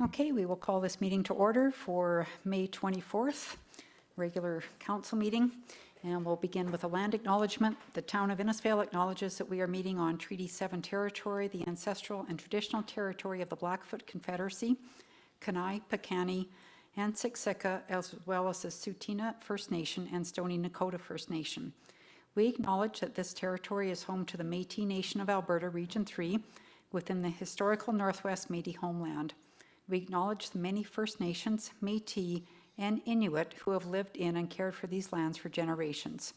Okay, we will call this meeting to order for May 24th, regular council meeting. And we'll begin with a land acknowledgement. The town of Innisfail acknowledges that we are meeting on Treaty 7 territory, the ancestral and traditional territory of the Blackfoot Confederacy, Kainai, Piikani, and Siksika, as well as the Tsuut'ina First Nation and Stoney Nakoda First Nation. We acknowledge that this territory is home to the Métis Nation of Alberta, Region 3, within the historical Northwest Métis homeland. We acknowledge the many First Nations, Métis, and Inuit who have lived in and cared for these lands for generations.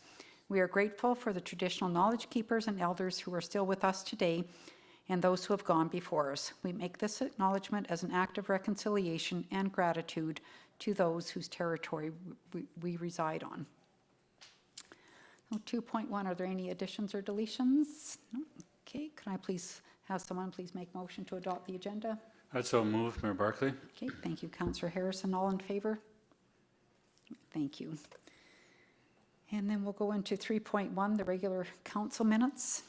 We are grateful for the traditional knowledge keepers and elders who are still with us today and those who have gone before us. We make this acknowledgement as an act of reconciliation and gratitude to those whose territory we reside on. 2.1, are there any additions or deletions? No? Okay, can I please have someone please make motion to adopt the agenda? I'd so move, Mayor Barclay. Okay, thank you, Councillor Harrison. All in favor? Thank you. And then we'll go into 3.1, the regular council minutes.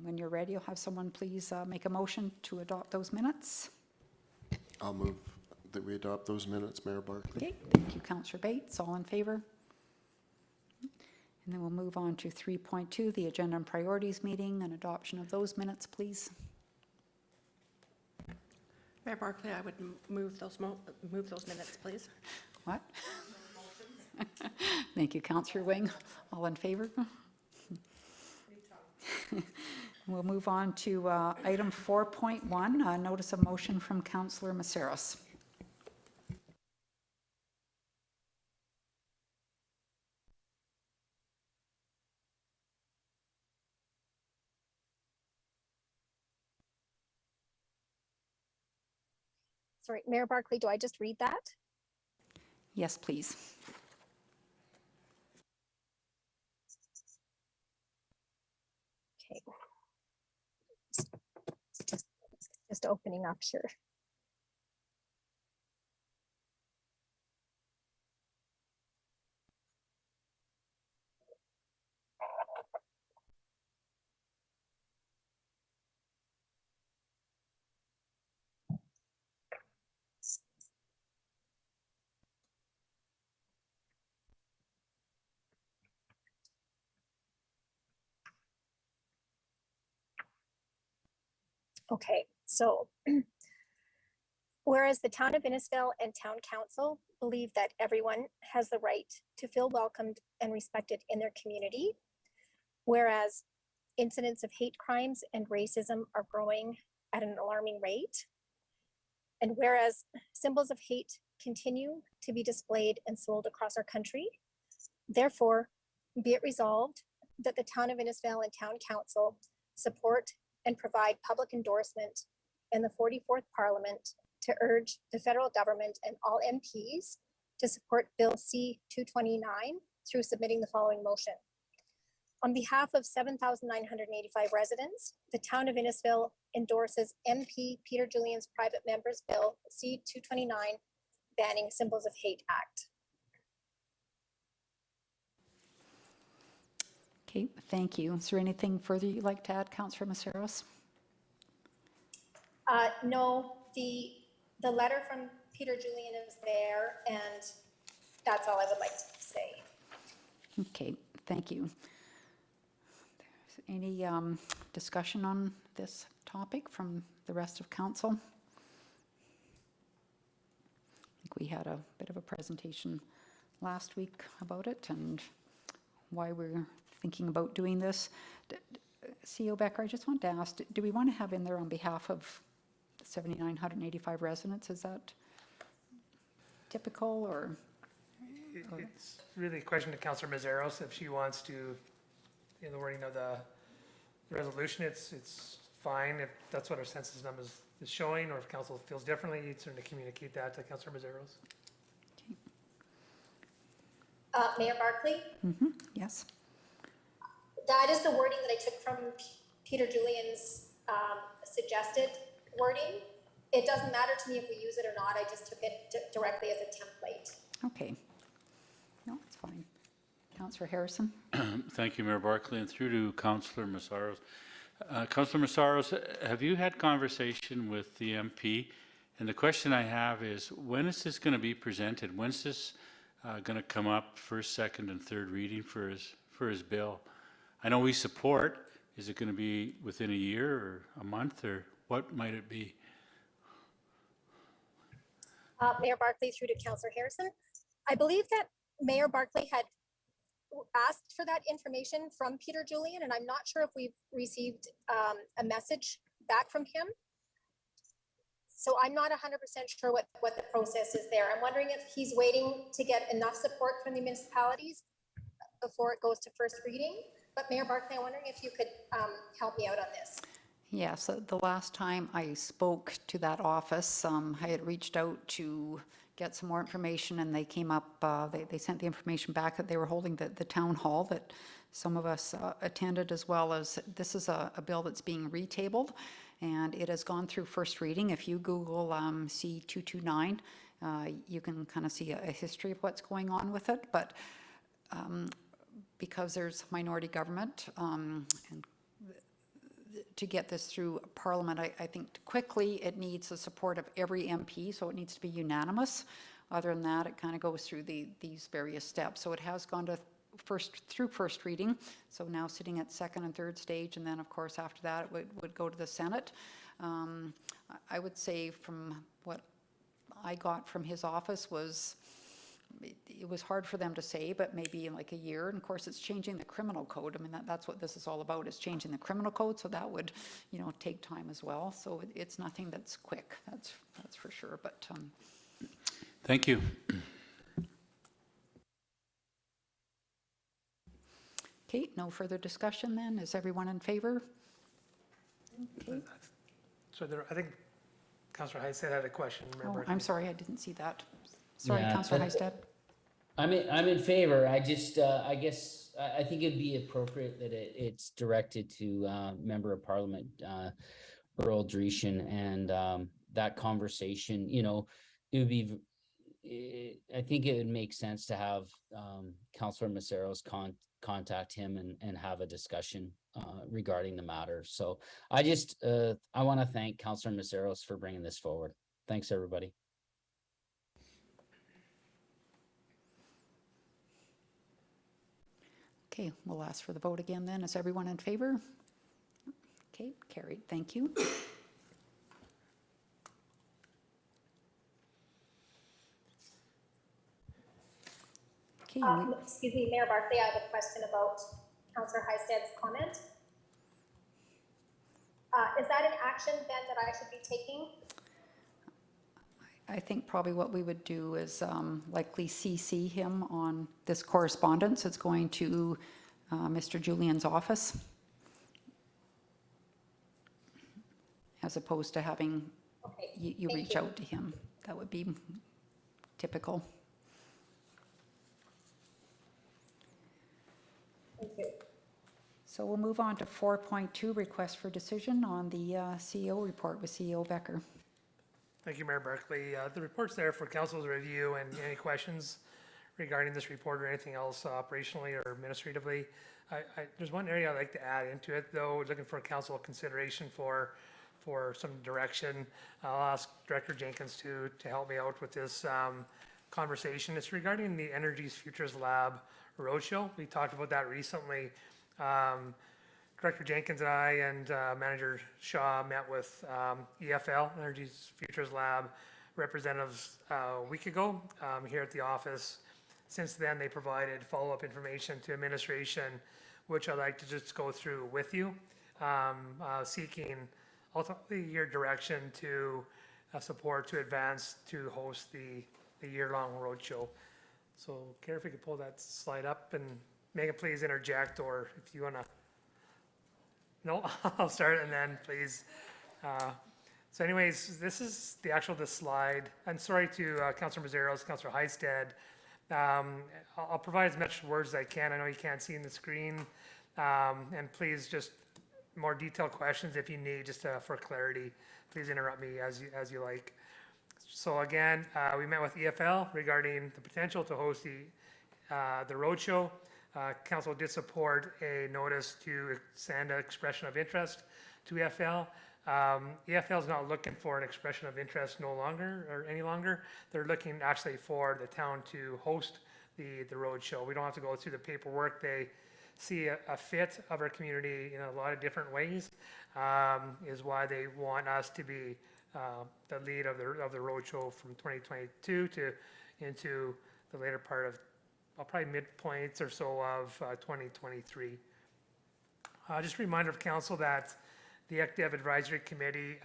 When you're ready, I'll have someone please make a motion to adopt those minutes. I'll move that we adopt those minutes, Mayor Barclay. Okay, thank you, Councillor Bates. All in favor? And then we'll move on to 3.2, the agenda and priorities meeting and adoption of those minutes, please. Mayor Barclay, I would move those minutes, please. What? Thank you, Councillor Wing. All in favor? We'll move on to item 4.1, notice of motion from Councillor Maceros. Sorry, Mayor Barclay, do I just read that? Yes, please. Okay. Just opening up here. Okay, so whereas the town of Innisfail and town council believe that everyone has the right to feel welcomed and respected in their community, whereas incidents of hate crimes and racism are growing at an alarming rate, and whereas symbols of hate continue to be displayed and sold across our country, therefore be it resolved that the town of Innisfail and town council support and provide public endorsement in the 44th Parliament to urge the federal government and all MPs to support Bill C-229 through submitting the following motion. On behalf of 7,985 residents, the town of Innisfail endorses MP Peter Julian's private member's Bill C-229 banning Symbols of Hate Act. Okay, thank you. Is there anything further you'd like to add, Councillor Maceros? No, the letter from Peter Julian is there, and that's all I would like to say. Okay, thank you. Any discussion on this topic from the rest of council? I think we had a bit of a presentation last week about it and why we're thinking about doing this. CEO Becker, I just want to ask, do we want to have in there on behalf of 7,985 residents? Is that typical or? It's really a question to Councillor Maceros if she wants to, in the wording of the resolution, it's fine if that's what our census numbers is showing, or if council feels differently, you'd certainly communicate that to Councillor Maceros. Mayor Barclay? Yes. That is the wording that I took from Peter Julian's suggested wording. It doesn't matter to me if we use it or not. I just took it directly as a template. Okay. No, it's fine. Councillor Harrison? Thank you, Mayor Barclay, and through to Councillor Maceros. Councilor Massaros, have you had conversation with the MP? And the question I have is, when is this going to be presented? When's this going to come up first, second, and third reading for his bill? I know we support. Is it going to be within a year or a month, or what might it be? Mayor Barkley through to Councillor Harrison. I believe that Mayor Barkley had asked for that information from Peter Julian, and I'm not sure if we've received a message back from him. So I'm not 100% sure what the process is there. I'm wondering if he's waiting to get enough support from the municipalities before it goes to first reading. But Mayor Barkley, I'm wondering if you could help me out on this. Yes, the last time I spoke to that office, I had reached out to get some more information, and they came up, they sent the information back that they were holding the town hall that some of us attended, as well as this is a bill that's being retabled, and it has gone through first reading. If you Google C229, you can kind of see a history of what's going on with it, but because there's minority government, and to get this through Parliament, I think quickly it needs the support of every MP, so it needs to be unanimous. Other than that, it kind of goes through these various steps. So it has gone to through first reading, so now sitting at second and third stage, and then of course after that it would go to the Senate. I would say from what I got from his office was, it was hard for them to say, but maybe in like a year. And of course, it's changing the criminal code. I mean, that's what this is all about, is changing the criminal code. So that would, take time as well. So it's nothing that's quick. That's for sure. But Thank you. okay, no further discussion then. Is everyone in favor? Okay. So I think Councillor Heisted had a question. Oh, I'm sorry, I didn't see that. Sorry, Yeah, Councillor so- Heisted. I'm in favor. I just, I guess, I think it'd be appropriate that it's directed to Member of Parliament, Earl Dreeshen, and that conversation, it would be, I think it would make sense to have Councillor Maceros contact him and have a discussion regarding the matter. So I just, I want to thank Councillor Maceros for bringing this forward. Thanks, everybody. Okay, we'll ask for the vote again then. Is everyone in favor? Okay, carried. Thank you. Okay, Excuse me, Mayor Barkley, I have a question about Councillor Heisted's comment. Is that an action then that I should be taking? I think probably what we would do is likely CC him on this correspondence. It's going to Mr. Julian's office, as opposed to having Okay, you thank reach you. out to him. That would be typical. Thank you. So we'll move on to 4.2, request for decision on the CEO report with CEO Becker. Thank you, Mayor Barkley. The report's there for council's review, and any questions regarding this report or anything else operationally or administratively. There's one area I'd like to add into it, though, looking for council consideration for some direction. I'll ask Director Jenkins to help me out with this conversation. It's regarding the Energy's Futures Lab Roadshow. We talked about that recently. Director Jenkins and I and Manager Shaw met with EFL, Energy's Futures Lab, representatives a week ago here at the office. Since then, they provided follow-up information to administration, which I'd like to just go through with you, seeking ultimately your direction to support to advance to host the year-long roadshow. So, Kara, if you could pull that slide up, and Megan, please interject, or if you want to. No, I'll start, and then please. So anyways, this is the slide. I'm sorry to Councillor Mazeros, Councillor Heisted. I'll provide as much words as I can. I know you can't see in the screen. And please, just more detailed questions if you need, just for clarity. Please interrupt me as you like. So again, we met with EFL regarding the potential to host the roadshow. Council did support a notice to send an expression of interest to EFL. EFL is not looking for an expression of interest no longer or any longer. They're looking actually for the town to host the road show. We don't have to go through the paperwork. They see a fit of our community in a lot of different ways, is why they want us to be the lead of the road show from 2022 to into the later part of probably midpoints or so of 2023. Just a reminder of council that the ECDEV Advisory Committee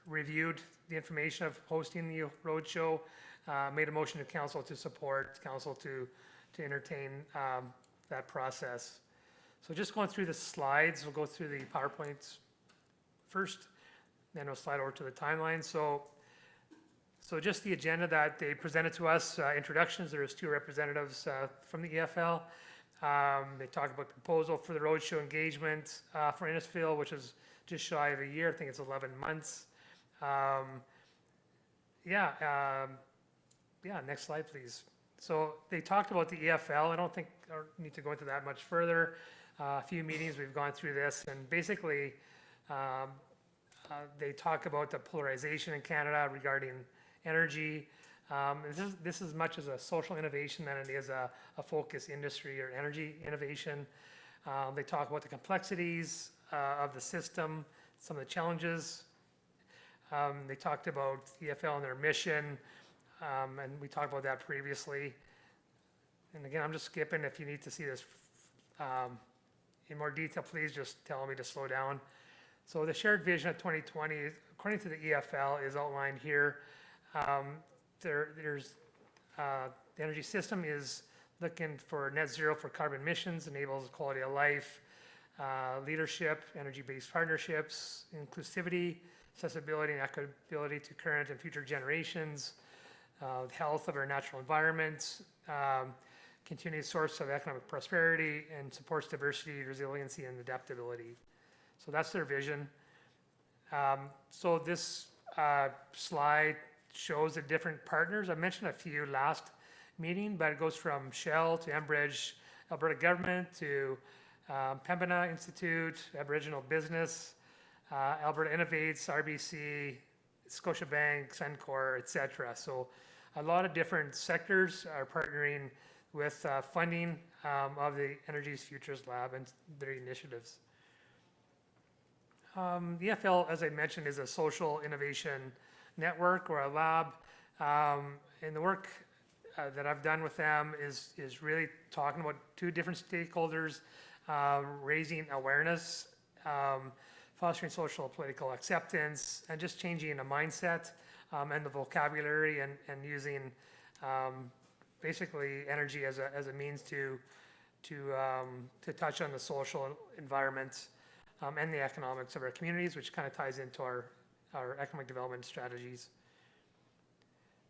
reviewed the information of hosting the roadshow, made a motion to council to support council to entertain that process. So just going through the slides, we'll go through the PowerPoints first, then we'll slide over to the timeline. So just the agenda that they presented to us, introductions, there was 2 representatives from the EFL. They talked about the proposal for the roadshow engagement for Innisfil, which is just shy of a year. I think it's 11 months. Next slide, please. So they talked about the EFL. I don't think I need to go into that much further. A few meetings, we've gone through this, and basically they talk about the polarization in Canada regarding energy. This is as much as a social innovation than it is a focus industry or energy innovation. They talk about the complexities of the system, some of the challenges. They talked about EFL and their mission, and we talked about that previously. And again, I'm just skipping. If you need to see this in more detail, please just tell me to slow down. So the shared vision of 2020, according to the EFL, is outlined here. The energy system is looking for net zero for carbon emissions, enables quality of life, leadership, energy-based partnerships, inclusivity, accessibility and equitability to current and future generations, health of our natural environment, continued source of economic prosperity, and supports diversity, resiliency, and adaptability. So that's their vision. So this slide shows the different partners. I mentioned a few last meeting, but it goes from Shell to Enbridge, Alberta government to Pembina Institute, Aboriginal business, Alberta Innovates, RBC, Scotiabank, Suncor, etc. So a lot of different sectors are partnering with funding of the Energy's Futures Lab and their initiatives. The EFL, as I mentioned, is a social innovation network or a lab, and the work that I've done with them is really talking about 2 different stakeholders, raising awareness, fostering social political acceptance, and just changing a mindset and the vocabulary and using basically energy as a means to touch on the social environment and the economics of our communities, which kind of ties into our economic development strategies.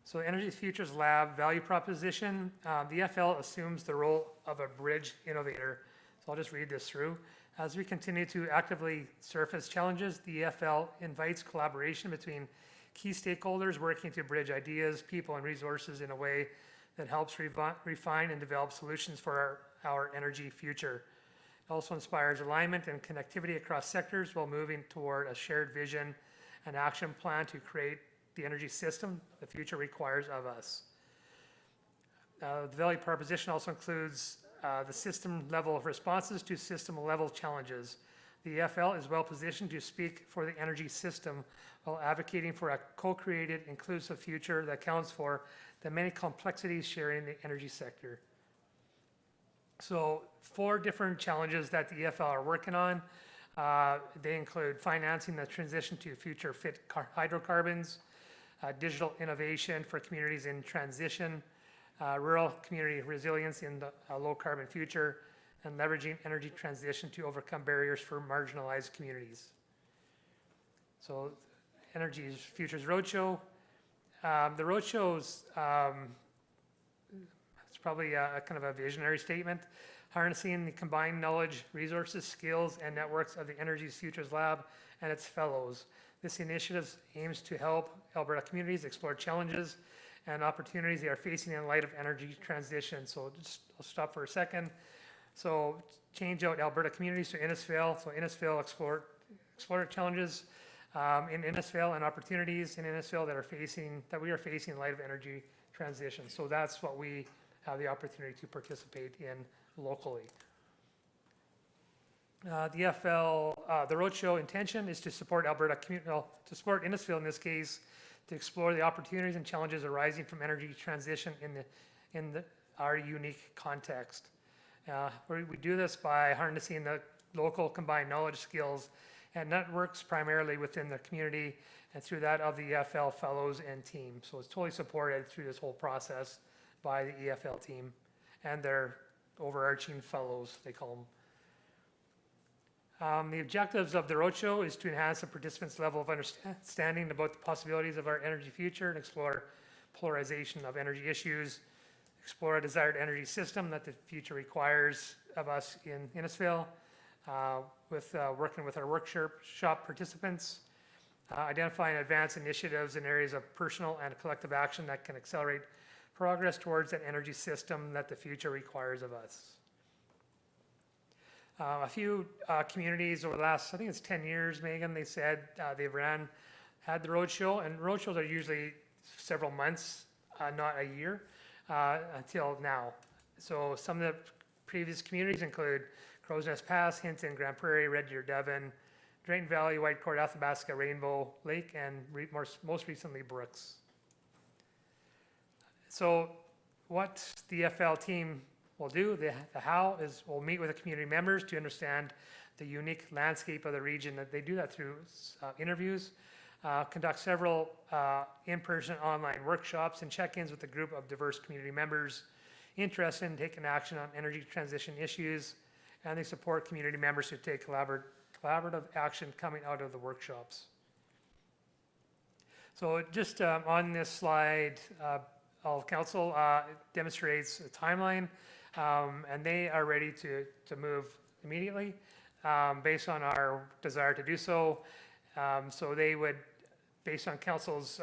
So Energy Futures Lab value proposition, the EFL assumes the role of a bridge innovator. So I'll just read this through. As we continue to actively surface challenges, the EFL invites collaboration between key stakeholders working to bridge ideas, people, and resources in a way that helps refine and develop solutions for our energy future. It also inspires alignment and connectivity across sectors while moving toward a shared vision and action plan to create the energy system the future requires of us. The value proposition also includes the system level of responses to system level challenges. The EFL is well positioned to speak for the energy system while advocating for a co-created, inclusive future that accounts for the many complexities sharing the energy sector. So 4 different challenges that the EFL are working on. They include financing the transition to future fit hydrocarbons, digital innovation for communities in transition, rural community resilience in the low carbon future, and leveraging energy transition to overcome barriers for marginalized communities. So Energy Futures Roadshow. The roadshows, it's probably a kind of a visionary statement, harnessing the combined knowledge, resources, skills, and networks of the Energy Futures Lab and its fellows. This initiative aims to help Alberta communities explore challenges and opportunities they are facing in light of energy transition. So I'll stop for a second. So change out Alberta communities to Innisfail. So Innisfail explore challenges in Innisfail and opportunities in Innisfail that we are facing in light of energy transition. So that's what we have the opportunity to participate in locally. The roadshow intention is to support Alberta community, to support Innisfail in this case, to explore the opportunities and challenges arising from energy transition in our unique context. We do this by harnessing the local combined knowledge, skills, and networks primarily within the community and through that of the EFL fellows and team. So it's totally supported through this whole process by the EFL team and their overarching fellows, they call them. The objectives of the roadshow is to enhance the participants' level of understanding about the possibilities of our energy future and explore polarization of energy issues, explore a desired energy system that the future requires of us in Innisfail, working with our workshop participants, identify and advance initiatives in areas of personal and collective action that can accelerate progress towards an energy system that the future requires of us. A few communities over the last, I think it's 10 years, Megan, they said they've had the roadshow, and roadshows are usually several months, not a year, until now. So some of the previous communities include Crow's Nest Pass, Hinton, Grand Prairie, Red Deer, Devon, Drayton Valley, Whitecourt, Athabasca, Rainbow Lake, and most recently Brooks. So what the EFL team will do, the how is we'll meet with the community members to understand the unique landscape of the region. That they do that through interviews, conduct several in-person online workshops and check-ins with a group of diverse community members interested in taking action on energy transition issues, and they support community members who take collaborative action coming out of the workshops. So just on this slide, all council demonstrates a timeline, and they are ready to move immediately based on our desire to do so. So they would, based on council's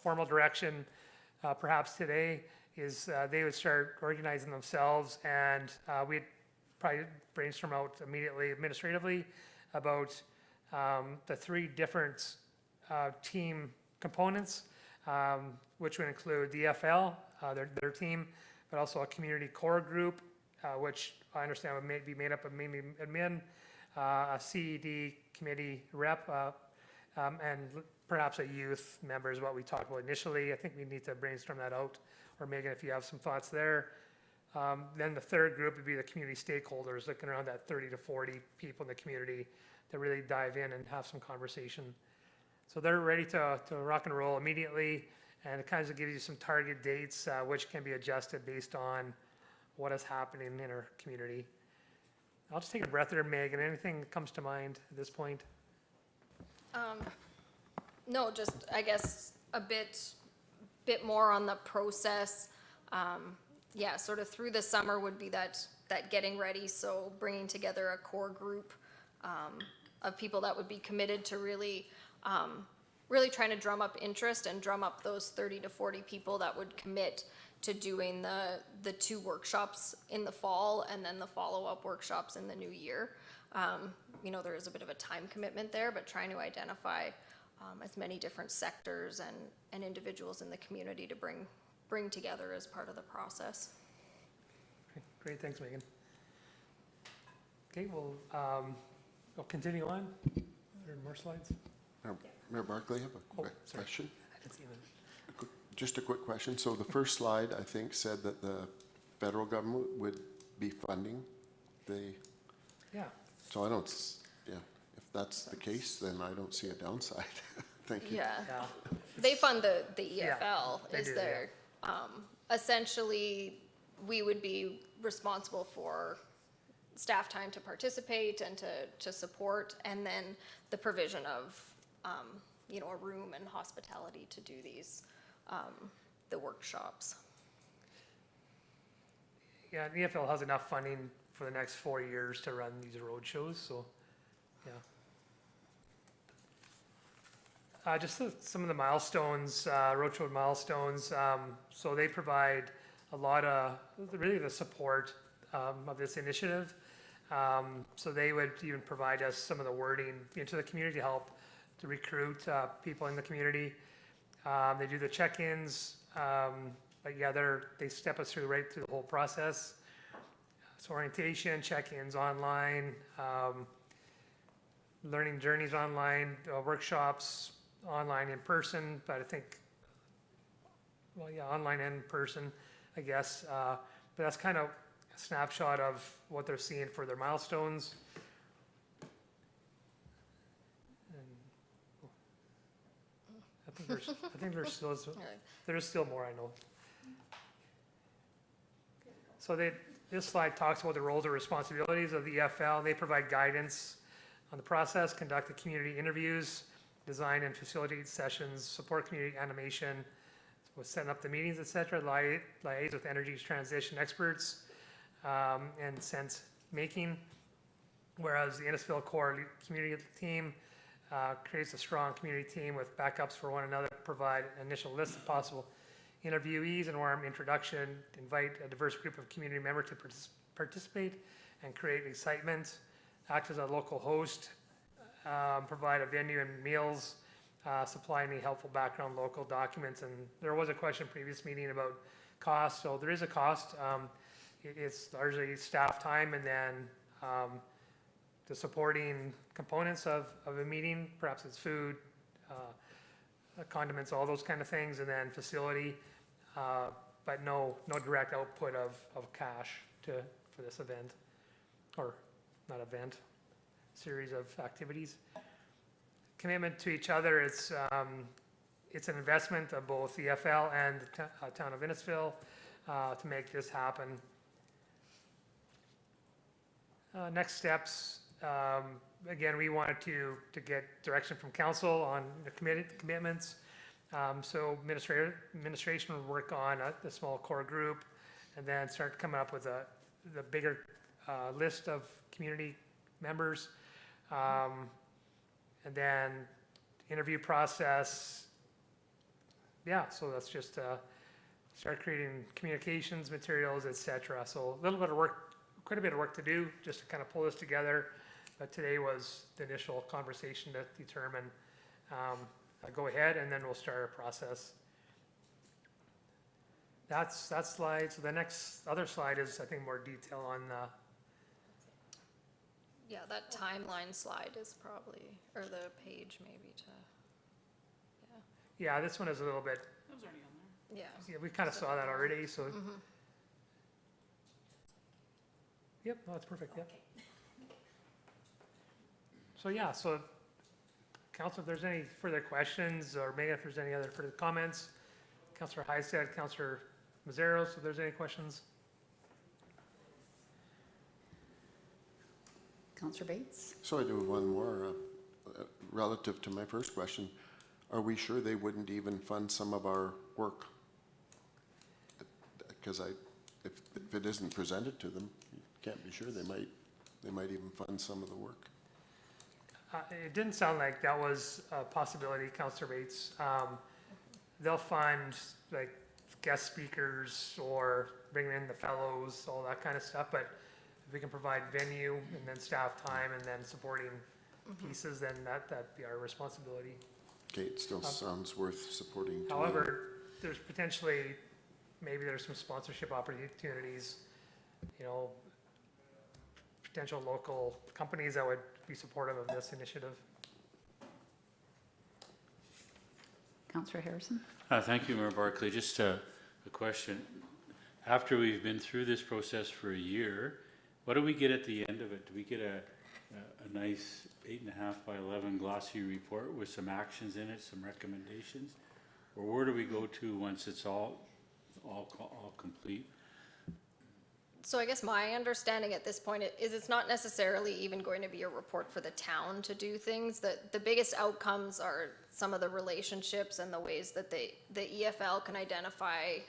formal direction, perhaps today, is they would start organizing themselves, and we'd probably brainstorm out immediately administratively about the 3 different team components, which would include the EFL, their team, but also a community core group, which I understand would be made up of mainly admin, a CED committee rep, and perhaps a youth member is what we talked about initially. I think we need to brainstorm that out, or Megan, if you have some thoughts there. Then the third group would be the community stakeholders, looking around that 30 to 40 people in the community to really dive in and have some conversation. So they're ready to rock and roll immediately, and it kind of gives you some target dates, which can be adjusted based on what is happening in our community. I'll just take a breath there, Megan. Anything that comes to mind at this point? No, just, I guess, a bit more on the process. Yeah, sort of through the summer would be that getting ready, so bringing together a core group of people that would be committed to really trying to drum up interest and drum up those 30 to 40 people that would commit to doing the 2 workshops in the fall and then the follow-up workshops in the new year. You know, there is a bit of a time commitment there, but trying to identify as many different sectors and individuals in the community to bring together as part of the process. Okay, great, thanks, Megan. Okay, we'll continue on. Are there more slides? Mayor Barclay, I have a quick sorry. question. I didn't see them. Just a quick question. So the first slide, I think, said that the federal government would be funding the, Yeah. so I don't, yeah, if that's the case, then I don't see a downside. Thank you. Yeah. Yeah. They fund the Yeah, EFL they is do, their, essentially, we would be responsible for staff time to participate and to support, and then the provision of, you know, a room and hospitality to do these, the workshops. Yeah, the EFL has enough funding for the next 4 years to run these road shows, so, yeah. Just some of the milestones, Roach Road milestones. So they provide a lot of, really the support of this initiative. So they would even provide us some of the wording into the community to help to recruit people in the community. They do the check-ins, but yeah, they step us through right through the whole process. So orientation, check-ins online, learning journeys online, workshops online, in person, but I think, well, yeah, online and in person, I guess. But that's kind of a snapshot of what they're seeing for their milestones. And I think there's still more, I know. So this slide talks about the roles and responsibilities of the EFL. They provide guidance on the process, conduct the community interviews, design and facilitate sessions, support community animation, with setting up the meetings, etc., liaise with energy transition experts, and sense making. Whereas the Innisfil Core Community Team creates a strong community team with backups for one another, provide an initial list of possible interviewees and warm introduction, invite a diverse group of community members to participate and create excitement, act as a local host, provide a venue and meals, supply any helpful background local documents. And there was a question previous meeting about cost. So there is a cost. It's largely staff time and then the supporting components of a meeting. Perhaps it's food, condiments, all those kind of things, and then facility, but no direct output of cash for this event, or not event, series of activities. Commitment to each other, it's an investment of both the EFL and the town of Innisfil to make this happen. Next steps, again, we wanted to get direction from council on the commitments. So administration will work on the small core group and then start coming up with the bigger list of community members. And then interview process. Yeah, so that's just start creating communications materials, etc. So a little bit of work, quite a bit of work to do just to kind of pull this together. But today was the initial conversation to determine go ahead, and then we'll start our process. That's that slide. So the next other slide is, I think, more detail on Yeah, that timeline slide is probably, or the page maybe to, yeah, this one is a little bit, yeah. yeah, we kind of saw that already, so. Yep, no, that's perfect, yep. So yeah, so council, if there's any further questions, or Megan, if there's any other further comments, Councillor Hystad, Councillor Mazzaros, if there's any questions. Councillor Bates? So I do have one more relative to my first question. Are we sure they wouldn't even fund some of our work? Because if it isn't presented to them, you can't be sure. They might even fund some of the work. It didn't sound like that was a possibility, Councillor Bates. They'll fund like guest speakers or bringing in the fellows, all that kind of stuff. But if we can provide venue and then staff time and then supporting pieces, then that'd be our responsibility. Okay, it still sounds worth supporting. to me. However, there's potentially, maybe there's some sponsorship opportunities, you know, potential local companies that would be supportive of this initiative. Councillor Harrison? Thank you, Mayor Barclay. Just a question. After we've been through this process for a year, what do we get at the end of it? Do we get a nice 8.5 by 11 glossy report with some actions in it, some recommendations? Or where do we go to once it's all complete? So I guess my understanding at this point is it's not necessarily even going to be a report for the town to do things. The biggest outcomes are some of the relationships and the ways that the EFL can identify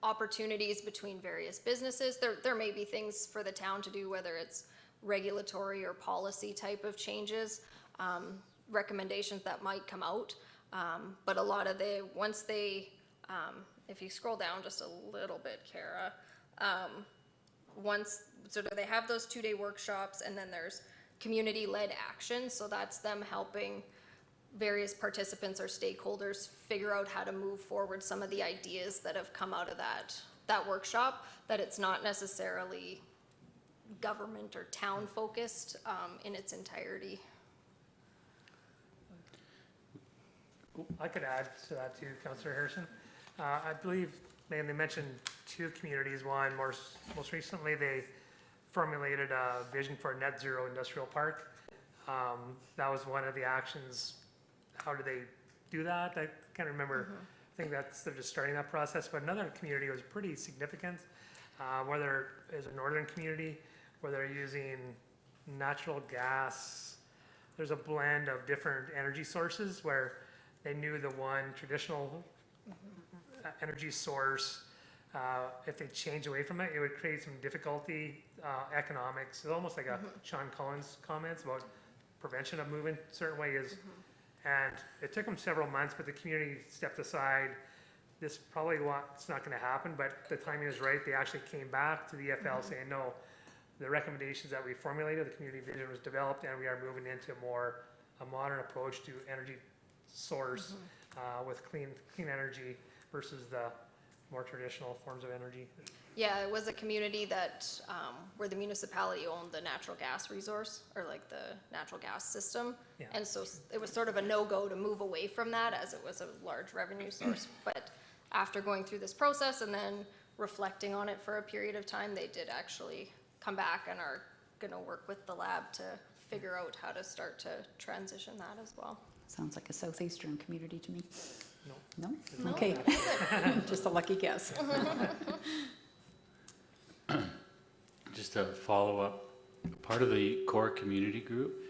opportunities between various businesses. There may be things for the town to do, whether it's regulatory or policy type of changes, recommendations that might come out. But a lot of once they, if you scroll down just a little bit, Kara, so they have those 2-day workshops, and then there's community-led action. So that's them helping various participants or stakeholders figure out how to move forward some of the ideas that have come out of that workshop, that it's not necessarily government or town focused in its entirety. I could add to that too, Councillor Harrison. I believe they mentioned 2 communities. One, most recently, they formulated a vision for a net zero industrial park. That was one of the actions. How do they do that? I can't remember. I think they're just starting that process. But another community was pretty significant, whether it's a northern community, where they're using natural gas. There's a blend of different energy sources where they knew the one traditional energy source, if they change away from it, it would create some difficulty, economics. It's almost like a Sean Collins comments about prevention of moving certain ways. And it took them several months, but the community stepped aside. This probably it's not going to happen, but the timing is right. They actually came back to the EFL saying, no, the recommendations that we formulated, the community vision was developed, and we are moving into a modern approach to energy source with clean energy versus the more traditional forms of energy. Yeah, it was a community that, where the municipality owned the natural gas resource, or like the natural gas system. Yeah. And so it was sort of a no-go to move away from that, as it was a large revenue source. But after going through this process and then reflecting on it for a period of time, they did actually come back and are gonna work with the lab to figure out how to start to transition that as well. Sounds like a southeastern community to me. No. No? Okay. Just a lucky guess. Just a follow-up, part of the core community group,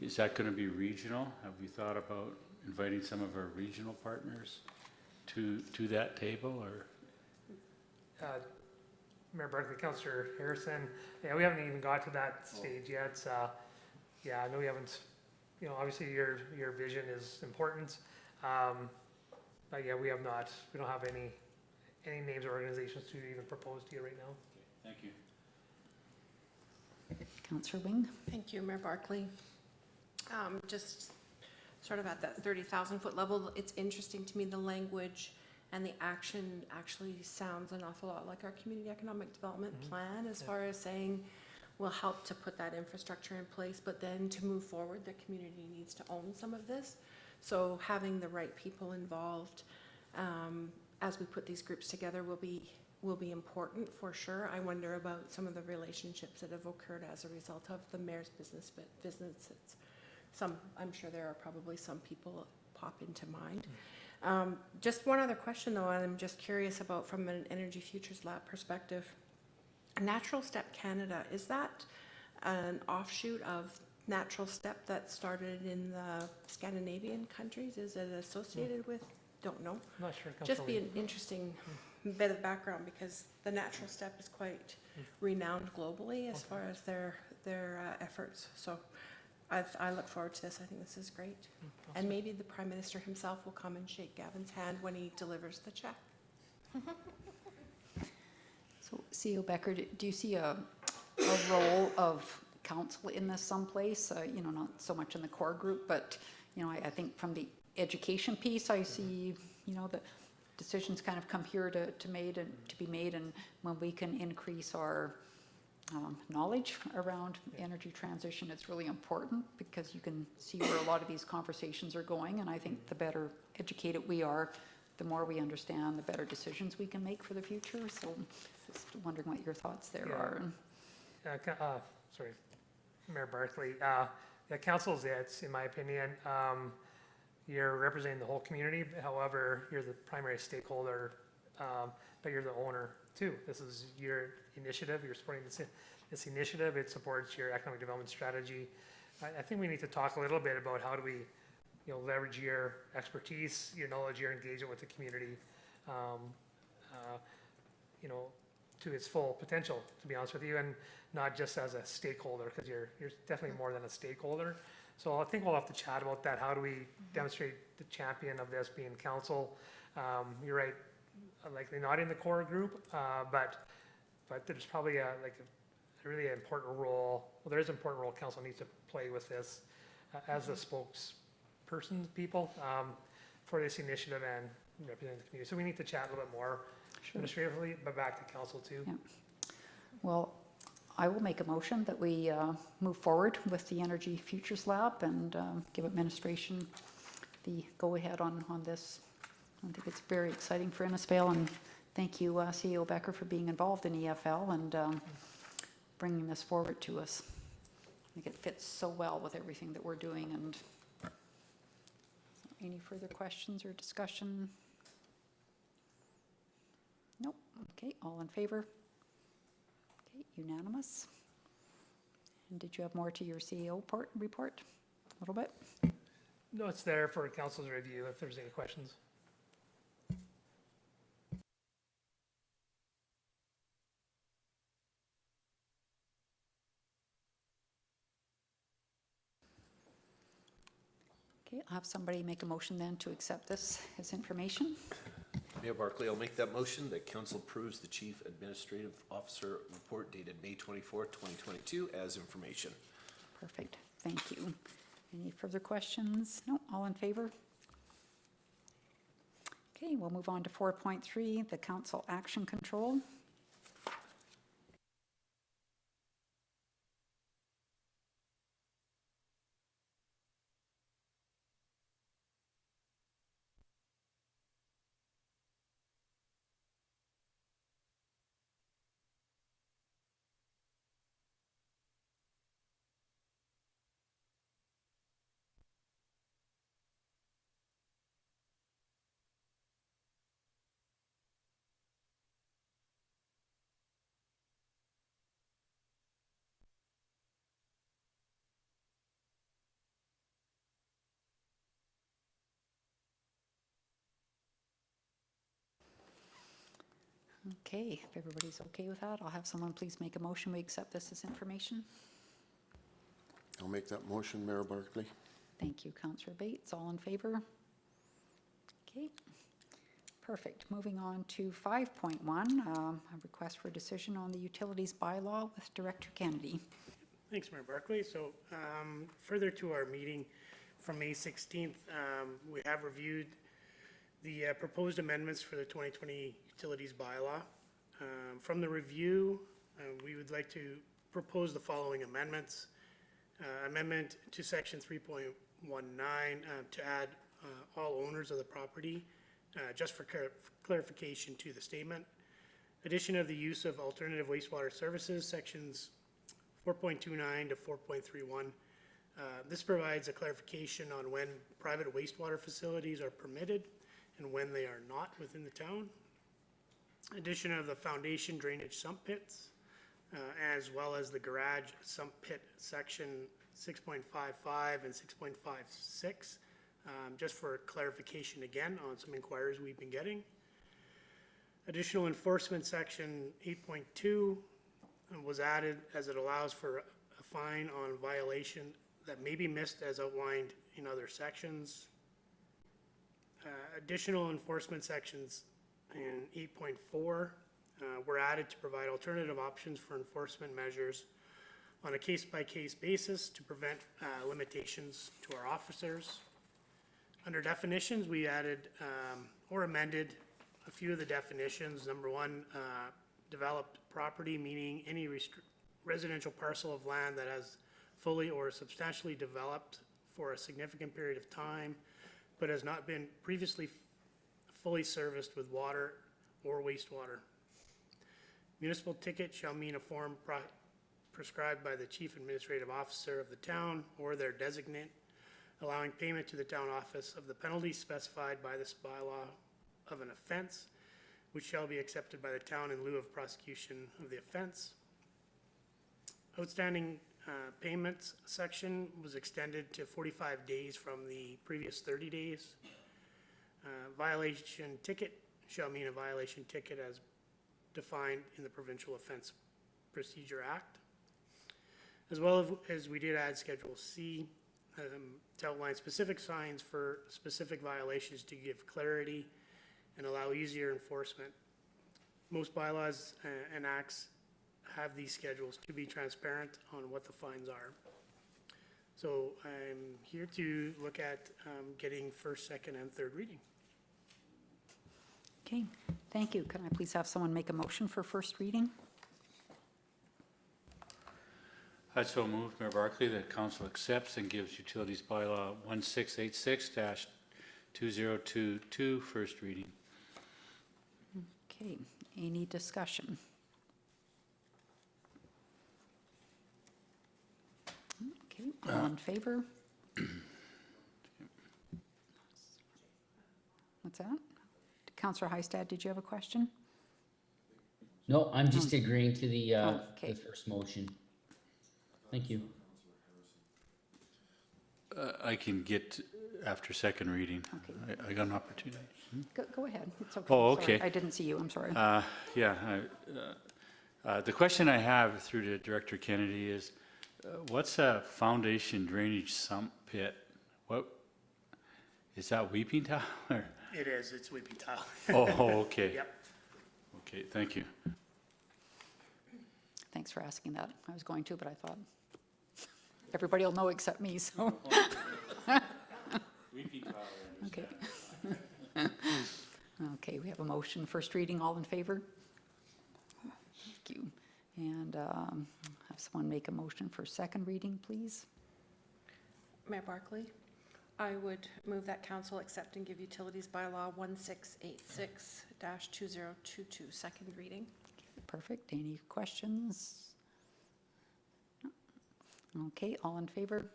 is that going to be regional? Have we thought about inviting some of our regional partners to that table, or? Mayor Barkley, Councillor Harrison, yeah, we haven't even got to that stage yet. Yeah, I know we haven't, obviously your vision is important. But yeah, we don't have any names or organizations to even propose to you right now. Thank you. Councillor Wing? Thank you, Mayor Barkley. Just sort of at that 30,000 foot level, it's interesting to me, the language and the action actually sounds an awful lot like our community economic development plan, as far as saying we'll help to put that infrastructure in place, but then to move forward, the community needs to own some of this. So having the right people involved as we put these groups together will be important for sure. I wonder about some of the relationships that have occurred as a result of the mayor's business. I'm sure there are probably some people pop into mind. Just one other question though, I'm just curious about from an Energy Futures Lab perspective. Natural Step Canada, is that an offshoot of Natural Step that started in the Scandinavian countries? Is it associated with? Don't know. I'm not sure. Just be an interesting bit of background, because the Natural Step is quite renowned globally as far as their efforts. So I look forward to this. I think this is great. And maybe the Prime Minister himself will come and shake Gavin's hand when he delivers the check. So, CEO Becker, do you see a role of council in this someplace? Not so much in the core group, but, I think from the education piece, I see, the decisions kind of come here to be made, and when we can increase our knowledge around energy transition, it's really important, because you can see where a lot of these conversations are going, and I think the better educated we are, the more we understand, the better decisions we can make for the future. So just wondering what your thoughts there are. Sorry, Mayor Barkley. Council's it, in my opinion. You're representing the whole community. However, you're the primary stakeholder, but you're the owner too. This is your initiative. You're supporting this initiative. It supports your economic development strategy. I think we need to talk a little bit about how do we, leverage your expertise, your knowledge, your engagement with the community, to its full potential, to be honest with you, and not just as a stakeholder, because you're definitely more than a stakeholder. So I think we'll have to chat about that. How do we demonstrate the champion of this being council? You're right, likely not in the core group, but there's probably a really important role. Well, there is an important role council needs to play with this as the spokesperson people for this initiative and represent the community. So we need to chat a little bit more administratively, but back to council too. Yeah. Well, I will make a motion that we move forward with the Energy Futures Lab and give administration the go-ahead on this. I think it's very exciting for Innisfail, and thank you, CEO Becker, for being involved in EFL and bringing this forward to us. I think it fits so well with everything that we're doing. And any further questions or discussion? Nope. Okay, all in favor? Okay, unanimous. And did you have more to your CEO report? A little bit? No, it's there for council's review if there's any questions. Okay, I'll have somebody make a motion then to accept this as information. Mayor Barclay, I'll make that motion that council approves the Chief Administrative Officer report dated May 24, 2022 as information. Perfect, thank you. Any further questions? No, all in favor? Okay, we'll move on to 4.3, the council action control. Okay, if everybody's okay with that, I'll have someone please make a motion. We accept this as information. I'll make that motion, Mayor Barclay. Thank you, Councillor Bates. All in favor? Okay, perfect. Moving on to 5.1, a request for a decision on the utilities bylaw with Director Kennedy. Thanks, Mayor Barclay. So further to our meeting from May 16th, we have reviewed the proposed amendments for the 2020 utilities bylaw. From the review, we would like to propose the following amendments. Amendment to section 3.19 to add all owners of the property, just for clarification to the statement. Addition of the use of alternative wastewater services, sections 4.29 to 4.31. This provides a clarification on when private wastewater facilities are permitted and when they are not within the town. Addition of the foundation drainage sump pits, as well as the garage sump pit section 6.55 and 6.56, just for clarification again on some inquiries we've been getting. Additional enforcement section 8.2 was added as it allows for a fine on violation that may be missed as outlined in other sections. Additional enforcement sections in 8.4 were added to provide alternative options for enforcement measures on a case-by-case basis to prevent limitations to our officers. Under definitions, we added or amended a few of the definitions. Number one, developed property, meaning any residential parcel of land that has fully or substantially developed for a significant period of time, but has not been previously fully serviced with water or wastewater. Municipal ticket shall mean a form prescribed by the Chief Administrative Officer of the town or their designate, allowing payment to the town office of the penalty specified by this bylaw of an offense, which shall be accepted by the town in lieu of prosecution of the offense. Outstanding payments section was extended to 45 days from the previous 30 days. Violation ticket shall mean a violation ticket as defined in the Provincial Offence Procedure Act. As well as we did add Schedule C to outline specific signs for specific violations to give clarity and allow easier enforcement. Most bylaws and acts have these schedules to be transparent on what the fines are. So I'm here to look at getting first, second, and third reading. Okay, thank you. Can I please have someone make a motion for first reading? I so move, Mayor Barkley, that council accepts and gives utilities bylaw 1686-2022 first reading. Okay, any discussion? Okay, all in favor? What's that? Councillor Hystad, did you have a question? No, I'm just agreeing to the okay. first motion. Thank you. I can get after second reading. Okay. I got an opportunity. Go ahead, it's okay. Oh, Sorry, okay. I didn't see you, I'm sorry. The question I have through to Director Kennedy is, what's a foundation drainage sump pit? What, is that weeping tile or? It is, it's weeping tile. Oh, okay. Yep. Okay, thank you. Thanks for asking that. I was going to, but I thought everybody will know except me, so. Weeping tile. Okay. Okay, we have a motion, first reading, all in favor? Thank you. And have someone make a motion for second reading, please? Mayor Barkley, I would move that council accept and give utilities bylaw 1686-2022 second reading. Perfect. Any questions? Okay, all in favor?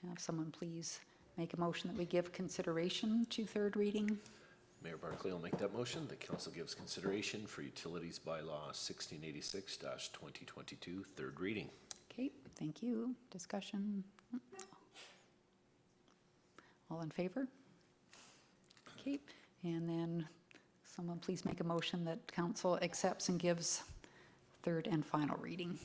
Have someone please make a motion that we give consideration to third reading? Mayor Barkley will make that motion. The council gives consideration for utilities bylaw 1686-2022 third reading. Okay, thank you. Discussion? All in favor? Okay, and then someone please make a motion that council accepts and gives third and final reading.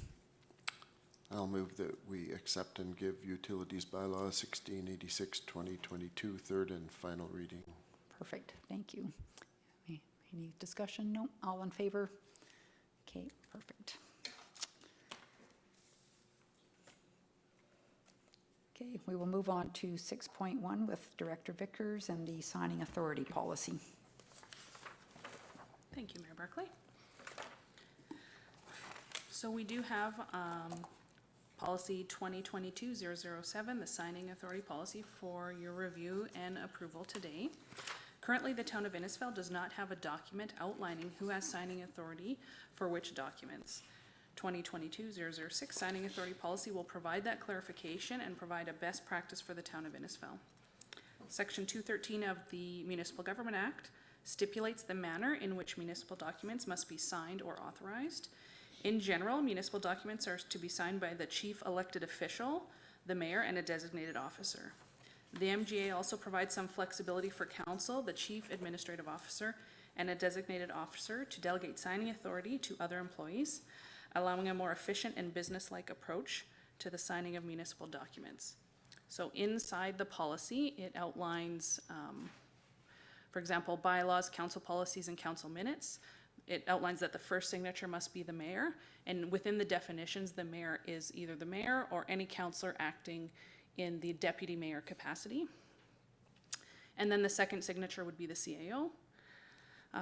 I'll move that we accept and give utilities bylaw 1686-2022 third and final reading. Perfect, thank you. Any discussion? No, all in favor? Okay, perfect. Okay, we will move on to 6.1 with Director Vickers and the signing authority policy. Thank you, Mayor Barkley. So we do have policy 2022-007, the signing authority policy, for your review and approval today. Currently, the town of Innisfail does not have a document outlining who has signing authority for which documents. 2022-006 signing authority policy will provide that clarification and provide a best practice for the town of Innisfail. Section 213 of the Municipal Government Act stipulates the manner in which municipal documents must be signed or authorized. In general, municipal documents are to be signed by the chief elected official, the mayor, and a designated officer. The MGA also provides some flexibility for council, the chief administrative officer, and a designated officer to delegate signing authority to other employees, allowing a more efficient and business-like approach to the signing of municipal documents. So inside the policy, it outlines, for example, bylaws, council policies, and council minutes. It outlines that the first signature must be the mayor, and within the definitions, the mayor is either the mayor or any councillor acting in the deputy mayor capacity. And then the second signature would be the CAO.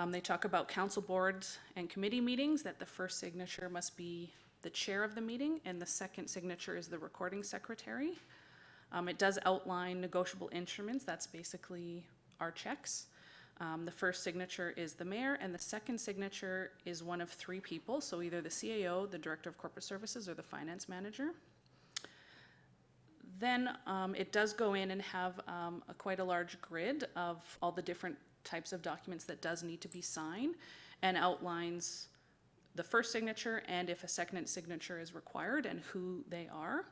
They talk about council boards and committee meetings, that the first signature must be the chair of the meeting, and the second signature is the recording secretary. It does outline negotiable instruments, that's basically our checks. The first signature is the mayor, and the second signature is one of three people, so either the CAO, the Director of Corporate Services, or the Finance Manager. Then it does go in and have quite a large grid of all the different types of documents that does need to be signed, and outlines the first signature and if a second signature is required and who they are.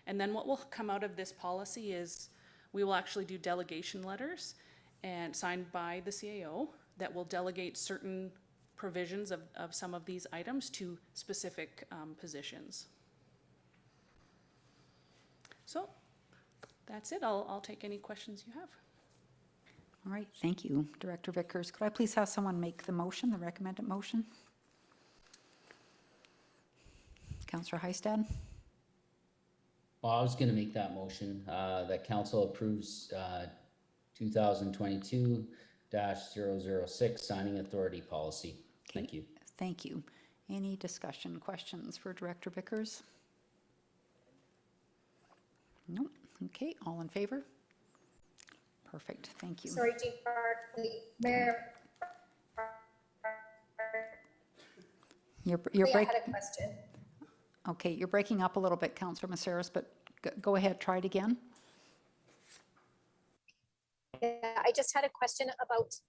And then what will come out of this policy is we will actually do delegation letters and signed by the CAO. that will delegate certain provisions of some of these items to specific positions. So that's it. I'll take any questions you have. All right, thank you, Director Vickers. Could I please have someone make the motion, the recommended motion? Councillor Hystad? Well, I was gonna make that motion, that council approves, 2022-006 signing authority policy. Thank you. Thank you. Any discussion, questions for Director Vickers? No. Okay, all in favor? Perfect, thank you. Sorry, Chief Barkley, Mayor. You're I break, had a question. okay, you're breaking up a little bit, Councillor Maceras, but go ahead, try it again. Yeah, I just had a question about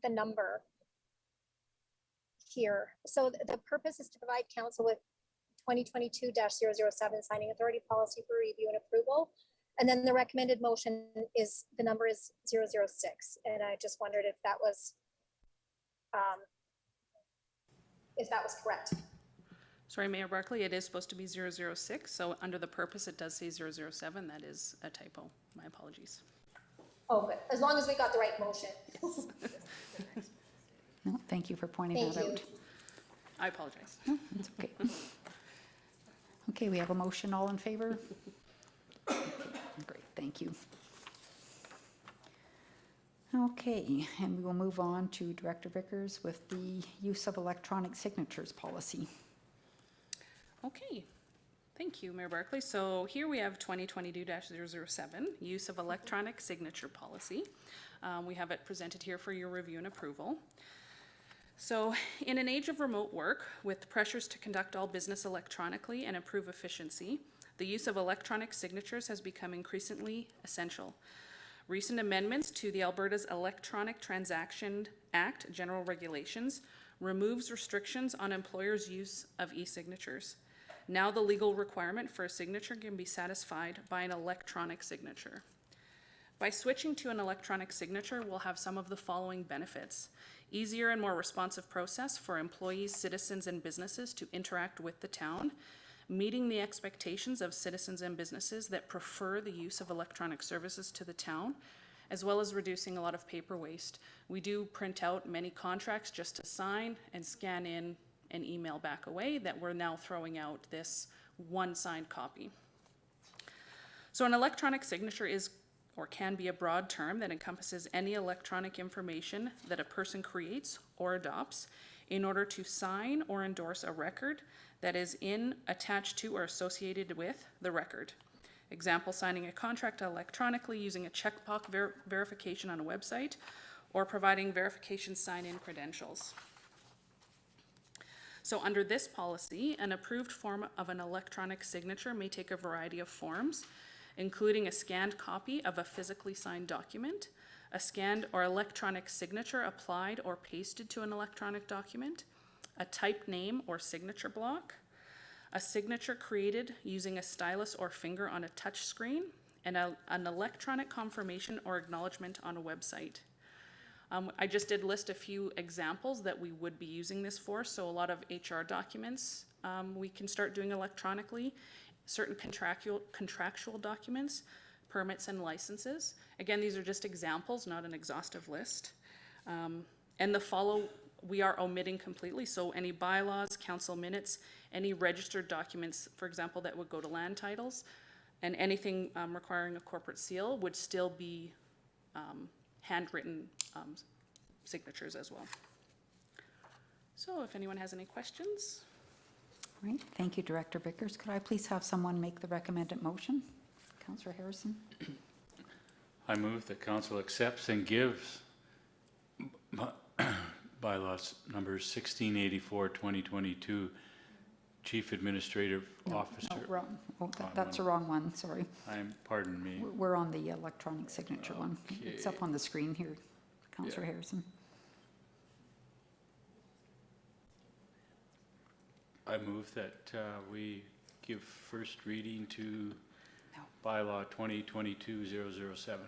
the number here. So the purpose is to provide council with 2022-007 signing authority policy for review and approval. And then the recommended motion is, the number is 006. And I just wondered if that was correct. Sorry, Mayor Barkley, it is supposed to be 006, so under the purpose, it does say 007. That is a typo. My apologies. Oh, good. As long as we got the right motion. No, thank you for pointing Thank that you. out. I apologize. It's okay. Okay, we have a motion, all in favor? Okay, great, thank you. Okay, and we will move on to Director Vickers with the use of electronic signatures policy. Okay, thank you, Mayor Barkley. So here we have 2022-007, use of electronic signature policy. We have it presented here for your review and approval. So in an age of remote work, with pressures to conduct all business electronically and improve efficiency, the use of electronic signatures has become increasingly essential. Recent amendments to the Alberta's Electronic Transaction Act General Regulations removes restrictions on employers' use of e-signatures. Now the legal requirement for a signature can be satisfied by an electronic signature. By switching to an electronic signature, we'll have some of the following benefits. Easier and more responsive process for employees, citizens, and businesses to interact with the town, meeting the expectations of citizens and businesses that prefer the use of electronic services to the town, as well as reducing a lot of paper waste. We do print out many contracts just to sign and scan in and email back away, that we're now throwing out this one signed copy. So an electronic signature is or can be a broad term that encompasses any electronic information that a person creates or adopts in order to sign or endorse a record that is in, attached to, or associated with the record. Example, signing a contract electronically using a checkbox verification on a website, or providing verification sign-in credentials. So under this policy, an approved form of an electronic signature may take a variety of forms, including a scanned copy of a physically signed document, a scanned or electronic signature applied or pasted to an electronic document, a typed name or signature block, a signature created using a stylus or finger on a touch screen, and an electronic confirmation or acknowledgement on a website. I just did list a few examples that we would be using this for. So a lot of HR documents we can start doing electronically, certain contractual documents, permits and licenses. Again, these are just examples, not an exhaustive list. And the follow, we are omitting completely. So any bylaws, council minutes, any registered documents, for example, that would go to land titles, and anything requiring a corporate seal would still be handwritten signatures as well. So if anyone has any questions. All right, thank you, Director Vickers. Could I please have someone make the recommended motion? Councillor Harrison? I move that council accepts and gives bylaws numbers 1684, 2022, Chief Administrative Officer. No, wrong. Oh, that's the wrong one, sorry. Pardon me. We're on the electronic signature one. It's up Okay. on the screen here, Councillor Harrison. I move that we give first reading to bylaw 2022-007.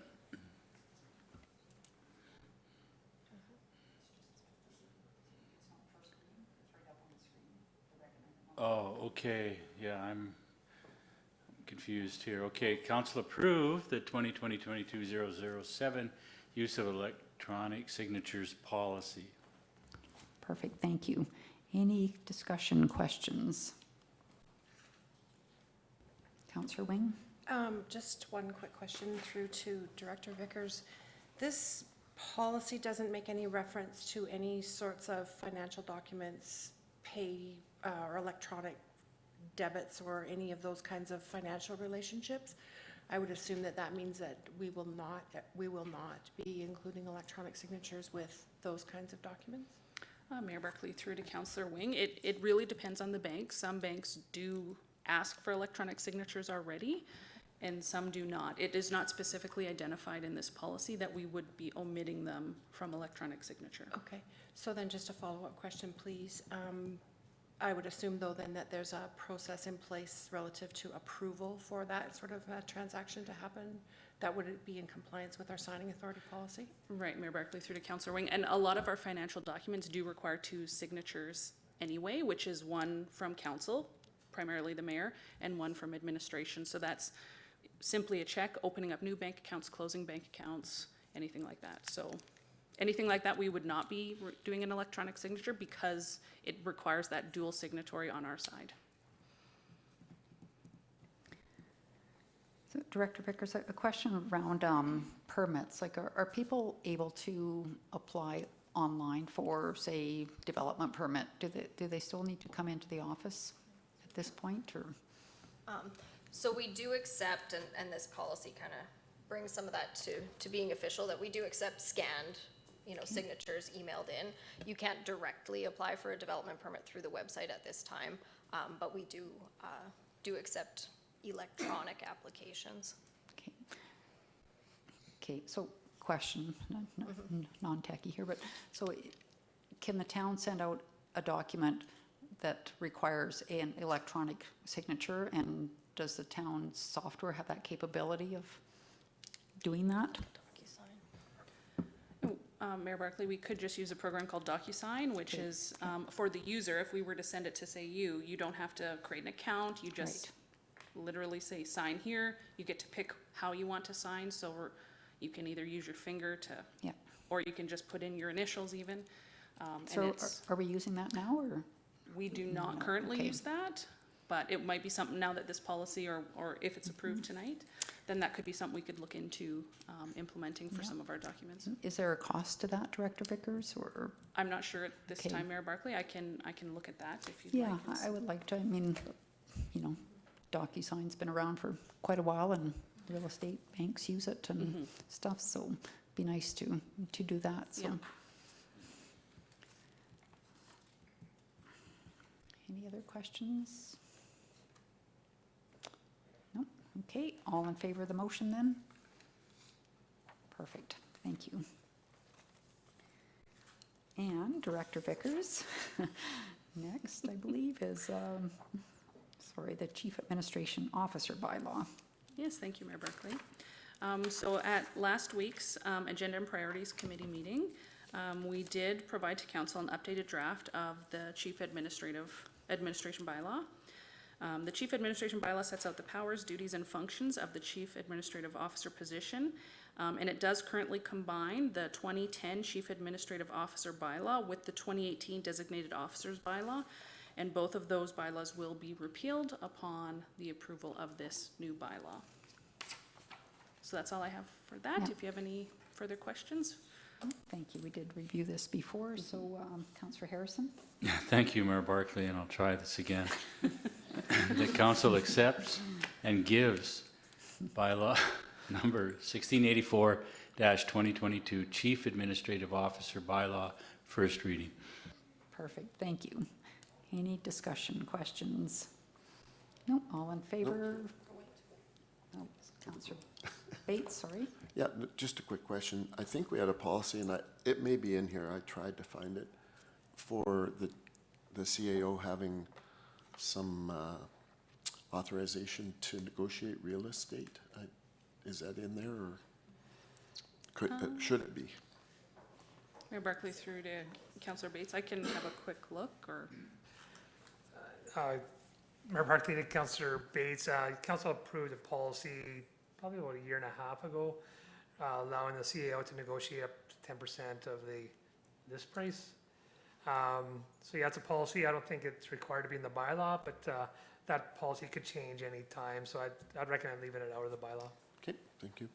Oh, okay, yeah, I'm confused here. Okay, council approved the 2020-22-007 use of electronic signatures policy. Perfect, thank you. Any discussion, questions? Councillor Wing? Just one quick question through to Director Vickers. This policy doesn't make any reference to any sorts of financial documents, pay, or electronic debits or any of those kinds of financial relationships. I would assume that that means that we will not be including electronic signatures with those kinds of documents? Mayor Barkley, through to Councillor Wing. It really depends on the bank. Some banks do ask for electronic signatures already, and some do not. It is not specifically identified in this policy that we would be omitting them from electronic signature. Okay, so then just a follow-up question, please. I would assume though then that there's a process in place relative to approval for that sort of a transaction to happen? That would be in compliance with our signing authority policy? Right, Mayor Barkley, through to Councillor Wing. And a lot of our financial documents do require 2 signatures anyway, which is one from council, primarily the mayor, and one from administration. So that's simply a check, opening up new bank accounts, closing bank accounts, anything like that. So anything like that, we would not be doing an electronic signature because it requires that dual signatory on our side. So Director Vickers, a question around permits. Like, are people able to apply online for, say, development permit? Do they still need to come into the office at this point, or? So we do accept, and this policy kind of brings some of that to being official, that we do accept scanned, signatures emailed in. You can't directly apply for a development permit through the website at this time, but we do accept electronic applications. Okay. Okay, so question, non-techie here, but so can the town send out a document that requires an electronic signature, and does the town's software have that capability of doing that? Mayor Barkley, we could just use a program called DocuSign, which is for the user. If we were to send it to, say, you don't have to create an account. You just literally say sign here. You get to pick how you want to sign. So you can either use your finger to, or you can just put in your initials even. So are we using that now, or? We do not currently use that, but it might be something now that this policy, or if it's approved tonight, then that could be something we could look into implementing for some of our documents. Is there a cost to that, Director Vickers, or? I'm not sure at this time, Mayor Barkley. I can look at that if you'd like. Yeah, I would like to. I mean, DocuSign's been around for quite a while, and real estate banks use it and stuff, so it'd be nice to do that, so. Yeah. Any other questions? No? Okay, all in favor of the motion then? Perfect, thank you. And Director Vickers, next, I believe, is, the Chief Administration Officer bylaw. Yes, thank you, Mayor Barkley. So at last week's Agenda and Priorities Committee meeting, we did provide to Council an updated draft of the Chief Administration bylaw. The Chief Administration bylaw sets out the powers, duties, and functions of the Chief Administrative Officer position, and it does currently combine the 2010 Chief Administrative Officer bylaw with the 2018 Designated Officers bylaw, and both of those bylaws will be repealed upon the approval of this new bylaw. So that's all I have for that. Yeah. If you have any further questions. Thank you, we did review this before, so Councillor Harrison? Thank you, Mayor Barkley, and I'll try this again. The council accepts and gives bylaw number 1684-2022, Chief Administrative Officer bylaw, first reading. Perfect, thank you. Any discussion, questions? No, all in favor? No, Councillor Bates, sorry. Yeah, just a quick question. I think we had a policy, and it may be in here, I tried to find it, for the CAO having some authorization to negotiate real estate. Is that in there, or should it be? Mayor Barkley, through to Councillor Bates, I can have a quick look, or Mayor Barkley to Councillor Bates, council approved a policy probably about a year and a half ago, allowing the CAO to negotiate up to 10% of the list price. So yeah, it's a policy. I don't think it's required to be in the bylaw, but that policy could change any time. So I'd recommend leaving it out of the bylaw. Okay, thank you.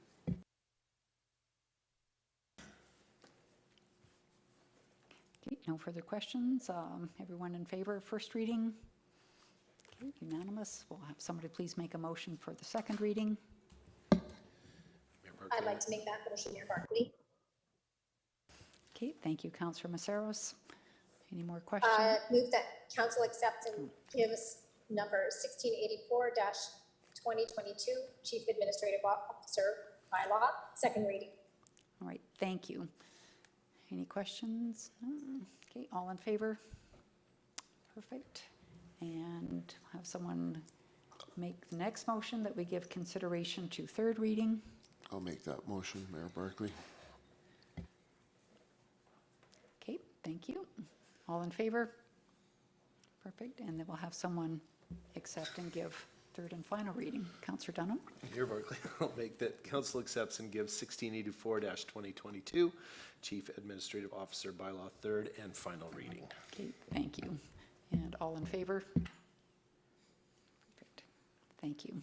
Okay, no further questions. Everyone in favor of first reading? Okay, unanimous. We'll have somebody please make a motion for the second reading. Mayor Barkley, I'd like to make that motion, Mayor Barkley. Okay, thank you, Councillor Maceros. Any more questions? Move that council accepts and gives number 1684-2022, Chief Administrative Officer bylaw, second reading. All right, thank you. Any questions? Okay, all in favor? Perfect. And have someone make the next motion that we give consideration to third reading. I'll make that motion, Mayor Barkley. Okay, thank you. All in favor? Perfect. And then we'll have someone accept and give third and final reading. Councillor Dunham? Mayor Barkley, I'll make that council accepts and gives 1684-2022, Chief Administrative Officer bylaw, third and final reading. Okay, thank you. And all in favor? Perfect. Thank you.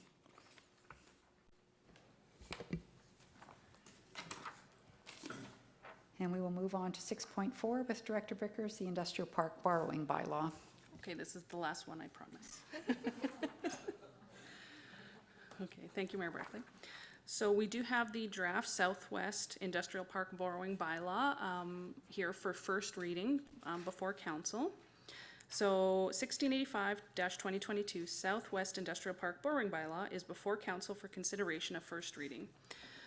And we will move on to 6.4 with Director Vickers, the Industrial Park Borrowing Bylaw. Okay, this is the last one, I promise. Okay, thank you, Mayor Barkley. So we do have the draft Southwest Industrial Park Borrowing Bylaw here for first reading before council. So 1685-2022 Southwest Industrial Park Borrowing Bylaw is before council for consideration of first reading.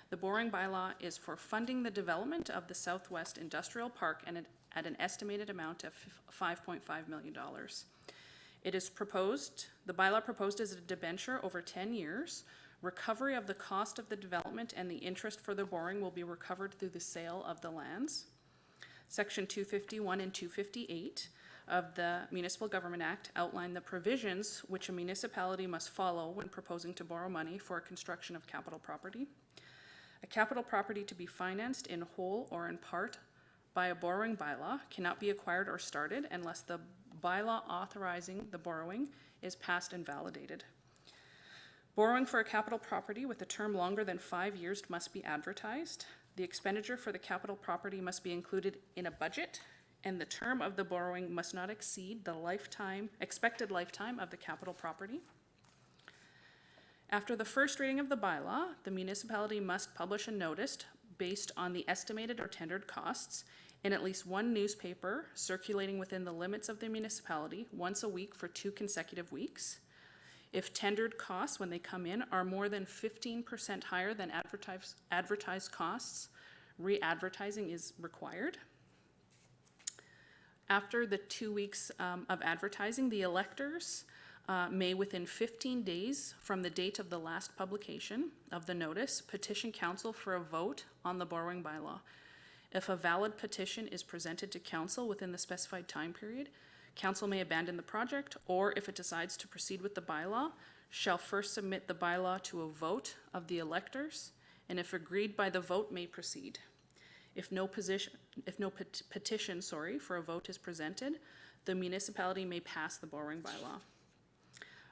The borrowing bylaw is for funding the development of the Southwest Industrial Park and at an estimated amount of $5.5 million. It is proposed, the bylaw proposed is a debenture over 10 years. Recovery of the cost of the development and the interest for the borrowing will be recovered through the sale of the lands. Section 251 and 258 of the Municipal Government Act outline the provisions which a municipality must follow when proposing to borrow money for construction of capital property. A capital property to be financed in whole or in part by a borrowing bylaw cannot be acquired or started unless the bylaw authorizing the borrowing is passed and validated. Borrowing for a capital property with a term longer than 5 years must be advertised. The expenditure for the capital property must be included in a budget, and the term of the borrowing must not exceed the expected lifetime of the capital property. After the first reading of the bylaw, the municipality must publish a notice based on the estimated or tendered costs in at least one newspaper circulating within the limits of the municipality once a week for 2 consecutive weeks. If tendered costs, when they come in, are more than 15% higher than advertised costs, re-advertising is required. After the 2 weeks of advertising, the electors may, within 15 days from the date of the last publication of the notice, petition council for a vote on the borrowing bylaw. If a valid petition is presented to council within the specified time period, council may abandon the project, or if it decides to proceed with the bylaw, shall first submit the bylaw to a vote of the electors, and if agreed by the vote, may proceed. If no petition for a vote is presented, the municipality may pass the borrowing bylaw.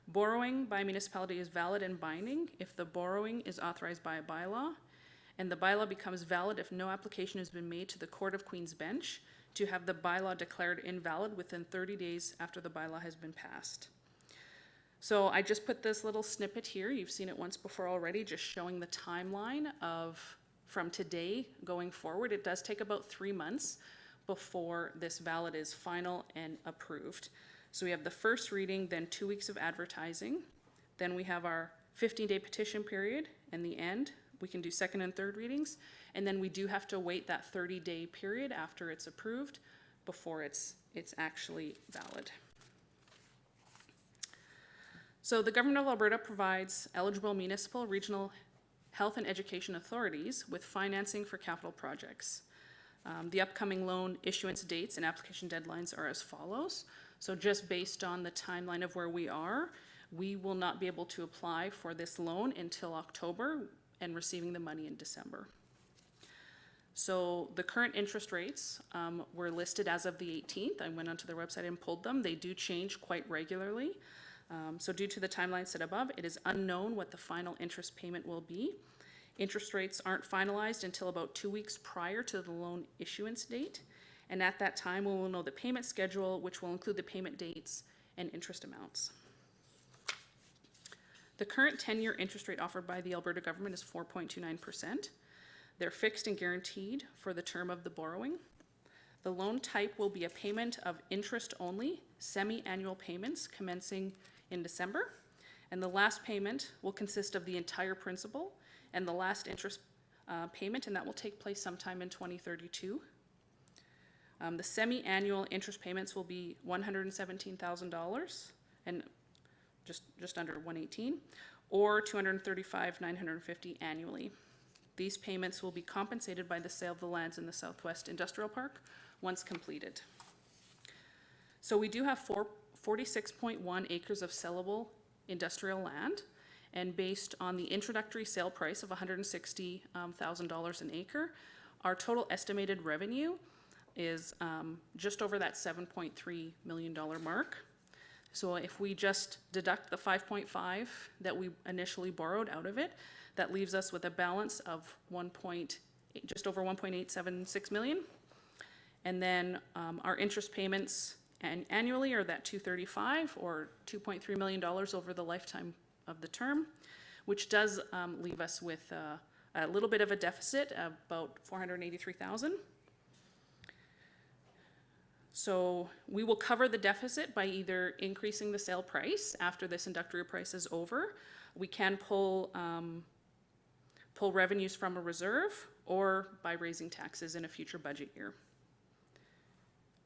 Borrowing by municipality is valid and binding if the borrowing is authorized by a bylaw, and the bylaw becomes valid if no application has been made to the Court of Queen's Bench to have the bylaw declared invalid within 30 days after the bylaw has been passed. So I just put this little snippet here. You've seen it once before already, just showing the timeline of from today going forward. It does take about 3 months before this ballot is final and approved. So we have the first reading, then 2 weeks of advertising. Then we have our 15-day petition period, and the end. We can do second and third readings. And then we do have to wait that 30-day period after it's approved before it's actually valid. So the Government of Alberta provides eligible municipal, regional health and education authorities with financing for capital projects. The upcoming loan issuance dates and application deadlines are as follows. So just based on the timeline of where we are, we will not be able to apply for this loan until October and receiving the money in December. So the current interest rates were listed as of the 18th. I went onto their website and pulled them. They do change quite regularly. So due to the timeline set above, it is unknown what the final interest payment will be. Interest rates aren't finalized until about 2 weeks prior to the loan issuance date. And at that time, we will know the payment schedule, which will include the payment dates and interest amounts. The current 10-year interest rate offered by the Alberta government is 4.29%. They're fixed and guaranteed for the term of the borrowing. The loan type will be a payment of interest-only, semi-annual payments commencing in December. And the last payment will consist of the entire principal and the last interest payment, and that will take place sometime in 2032. The semi-annual interest payments will be $117,000 and just under 118, or $235,950 annually. These payments will be compensated by the sale of the lands in the Southwest Industrial Park once completed. So we do have 46.1 acres of sellable industrial land, and based on the introductory sale price of $160,000 an acre, our total estimated revenue is just over that $7.3 million mark. So if we just deduct the 5.5 that we initially borrowed out of it, that leaves us with a balance of just over 1.876 million. And then our interest payments annually are that 235 or $2.3 million over the lifetime of the term, which does leave us with a little bit of a deficit of about 483,000. So we will cover the deficit by either increasing the sale price after this industrial price is over. We can pull revenues from a reserve, or by raising taxes in a future budget year.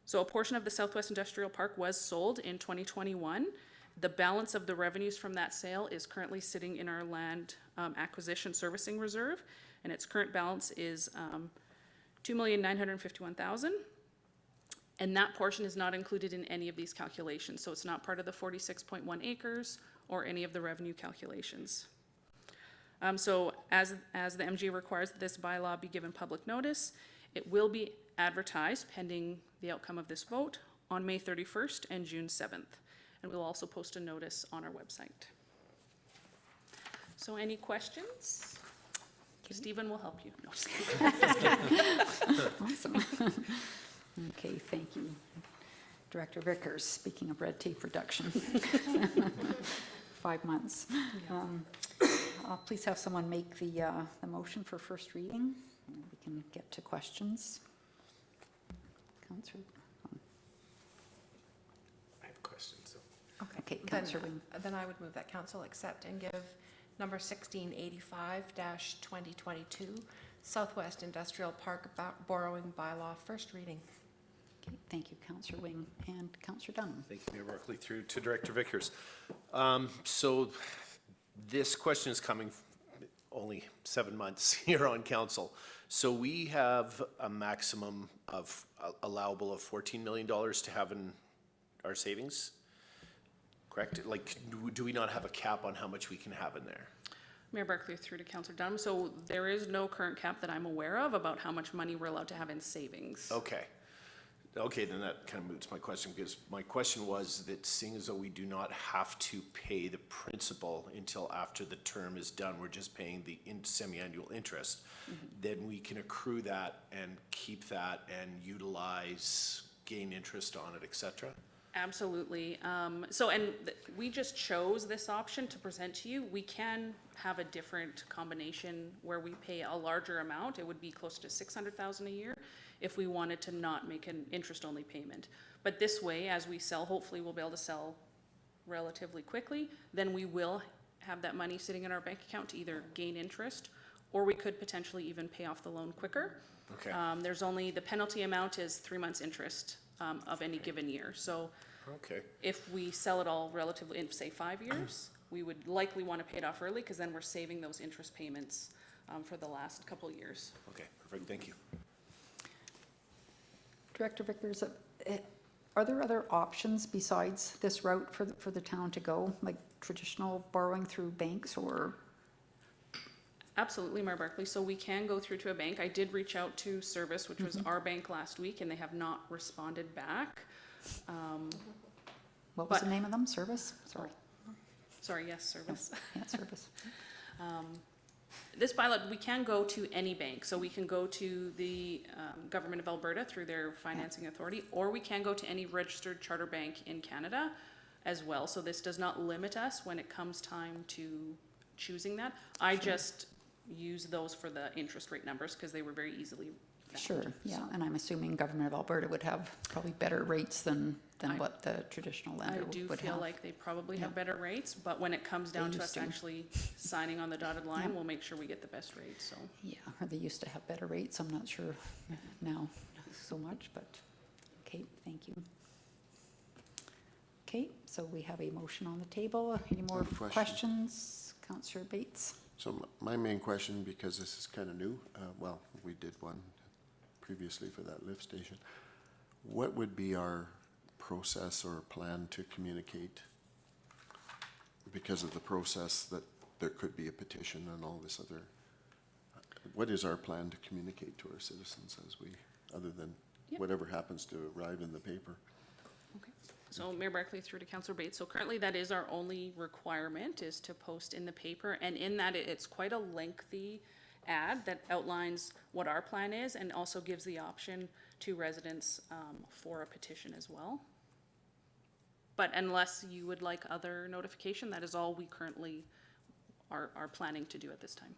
So a portion of the Southwest Industrial Park was sold in 2021. The balance of the revenues from that sale is currently sitting in our land acquisition servicing reserve, and its current balance is $2,951,000. And that portion is not included in any of these calculations, so it's not part of the 46.1 acres or any of the revenue calculations. So as the MGA requires that this bylaw be given public notice, it will be advertised pending the outcome of this vote on May 31st and June 7th. And we'll also post a notice on our website. So any questions? Stephen will help you. No, just kidding. Awesome. Okay, thank you. Director Vickers, speaking of red tape reduction. 5 months. Please have someone make the motion for first reading. And we can get to questions. Councillor. I have questions. So. Okay, Councillor Wing. Then I would move that council accept and give number 1685-2022 Southwest Industrial Park borrowing bylaw first reading. Okay, thank you, Councillor Wing. And Councillor Dunham. Thank you, Mayor Barkley, through to Director Vickers. So this question is coming only 7 months here on council. So we have a maximum of allowable of $14 million to have in our savings, correct? Like, do we not have a cap on how much we can have in there? Mayor Barkley, through to Councillor Dunham. So there is no current cap that I'm aware of about how much money we're allowed to have in savings. Okay. Okay, then that kind of moots my question, because my question was that seeing as though we do not have to pay the principal until after the term is done, we're just paying the semi-annual interest, then we can accrue that and keep that and utilize, gain interest on it, et cetera? Absolutely. We just chose this option to present to you. We can have a different combination where we pay a larger amount. It would be close to $600,000 a year if we wanted to not make an interest-only payment. But this way, as we sell, hopefully we'll be able to sell relatively quickly, then we will have that money sitting in our bank account to either gain interest, or we could potentially even pay off the loan quicker. Okay. There's only, the penalty amount is 3 months interest of any given year. So Okay. if we sell it all relatively in, say, 5 years, we would likely want to pay it off early, because then we're saving those interest payments for the last couple of years. Okay, perfect, thank you. Director Vickers, Are there other options besides this route for the town to go, like traditional borrowing through banks or? Absolutely, Mayor Barkley. So we can go through to a bank. I did reach out to Service, which was our bank last week, and they have not responded back. What was But- the name of them? Service? Sorry. Sorry, yes, Service. Yeah, Service. This bylaw, we can go to any bank, so we can go to the Government of Alberta through their financing authority, or we can go to any registered charter bank in Canada as well. So this does not limit us when it comes time to choosing that. I just use those for the interest rate numbers because they were very easily found. Sure, yeah, and I'm assuming Government of Alberta would have probably better rates than what the traditional I lender would have. do feel like they probably have Yeah. better rates, but when it comes down to used us to. actually signing on the dotted line, Yeah. we'll make sure we get the best rates, so. Yeah, or they used to have better rates, I'm not sure now so much, but, okay, thank you. Okay, so we have a motion on the table. Any more have a question. questions? Councillor Bates? So my main question, because this is kind of new, well, we did one previously for that lift station. What would be our process or plan to communicate? Because of the process that there could be a petition and all this other, what is our plan to communicate to our citizens as we, other than Yep. whatever happens to arrive in the paper? Okay. So Mayor Barkley through to Councillor Bates. So currently that is our only requirement, is to post in the paper. And in that, it's quite a lengthy ad that outlines what our plan is and also gives the option to residents for a petition as well. But unless you would like other notification, that is all we currently are planning to do at this time.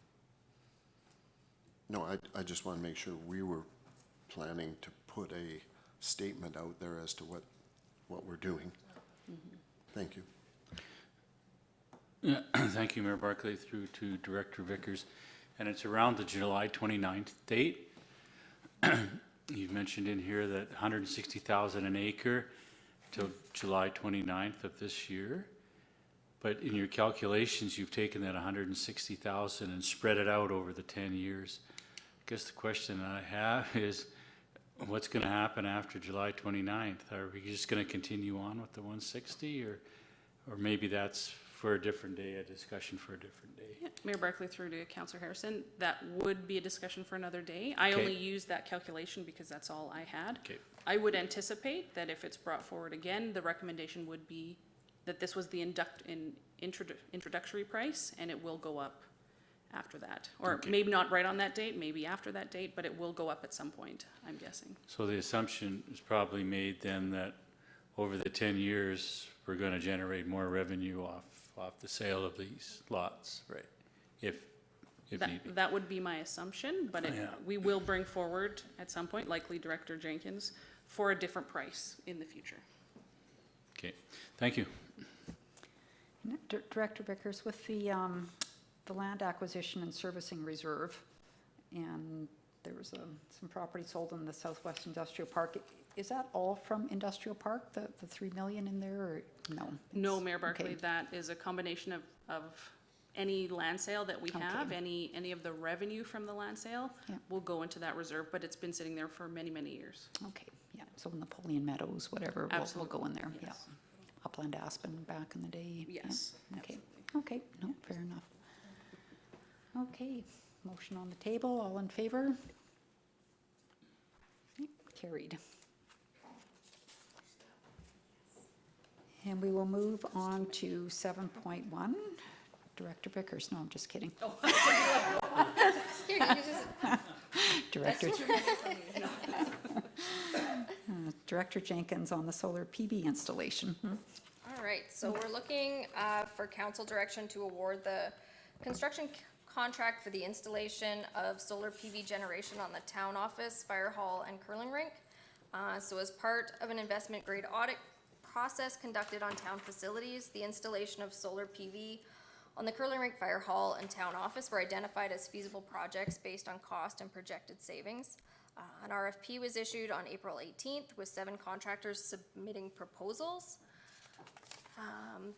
No, I just want to make sure we were planning to put a statement out there as to what we're doing. Thank you. Yeah, thank you, Mayor Barkley, through to Director Vickers. And it's around the July 29th date. You've mentioned in here that 160,000 an acre till July 29th of this year. But in your calculations, you've taken that 160,000 and spread it out over the 10 years. I guess the question I have is, what's going to happen after July 29th? Are we just going to continue on with the 160, or maybe that's for a different day, a discussion for a different day? Yeah, Mayor Barkley through to Councillor Harrison. That would be a discussion for another day. I Okay. only used that calculation because that's all I had. Okay. I would anticipate that if it's brought forward again, the recommendation would be that this was the introductory price, and it will go up after that. Or Okay. maybe not right on that date, maybe after that date, but it will go up at some point, I'm guessing. So the assumption is probably made then that over the 10 years, we're going to generate more revenue off the sale of these lots, right? If need be. That would be my assumption, but Yeah. we will bring forward at some point, likely Director Jenkins, for a different price in the future. Okay, thank you. Director Vickers, with the land acquisition and servicing reserve, and there was some property sold in the Southwest Industrial Park. Is that all from Industrial Park, the 3 million in there, or no? No, It's- Mayor Barkley, okay. that is a combination of any land sale that we have, Okay. any of the revenue from the land sale Yeah. will go into that reserve, but it's been sitting there for many, many years. Okay, yeah, so Napoleon Meadows, whatever, will go Absolutely, in there, yeah. yes. Upland Aspen back in the day. yeah, Yes, Okay, okay, no, fair enough. Okay, motion on the table, all in favor? Okay, carried. And we will move on to 7.1. Director Vickers, no, I'm just kidding. Director. Director Jenkins on the solar PV installation. All right, so we're looking for council direction to award the construction contract for the installation of solar PV generation on the town office, fire hall, and curling rink. So as part of an investment grade audit process conducted on town facilities, the installation of solar PV on the curling rink, fire hall, and town office were identified as feasible projects based on cost and projected savings. An RFP was issued on April 18th with 7 contractors submitting proposals.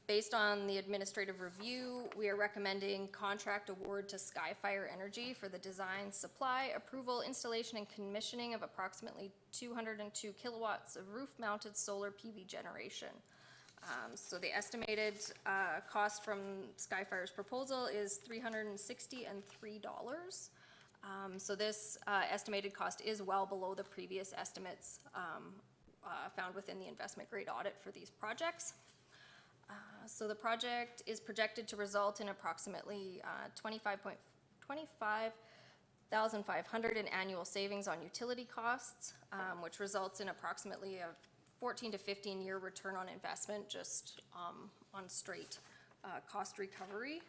Based on the administrative review, we are recommending contract award to Skyfire Energy for the design, supply, approval, installation, and commissioning of approximately 202 kilowatts of roof-mounted solar PV generation. So the estimated cost from Skyfire's proposal is $360 and $3. So this estimated cost is well below the previous estimates found within the investment grade audit for these projects. So the project is projected to result in approximately $25,500 in annual savings on utility costs, which results in approximately a 14 to 15-year return on investment just on straight cost recovery.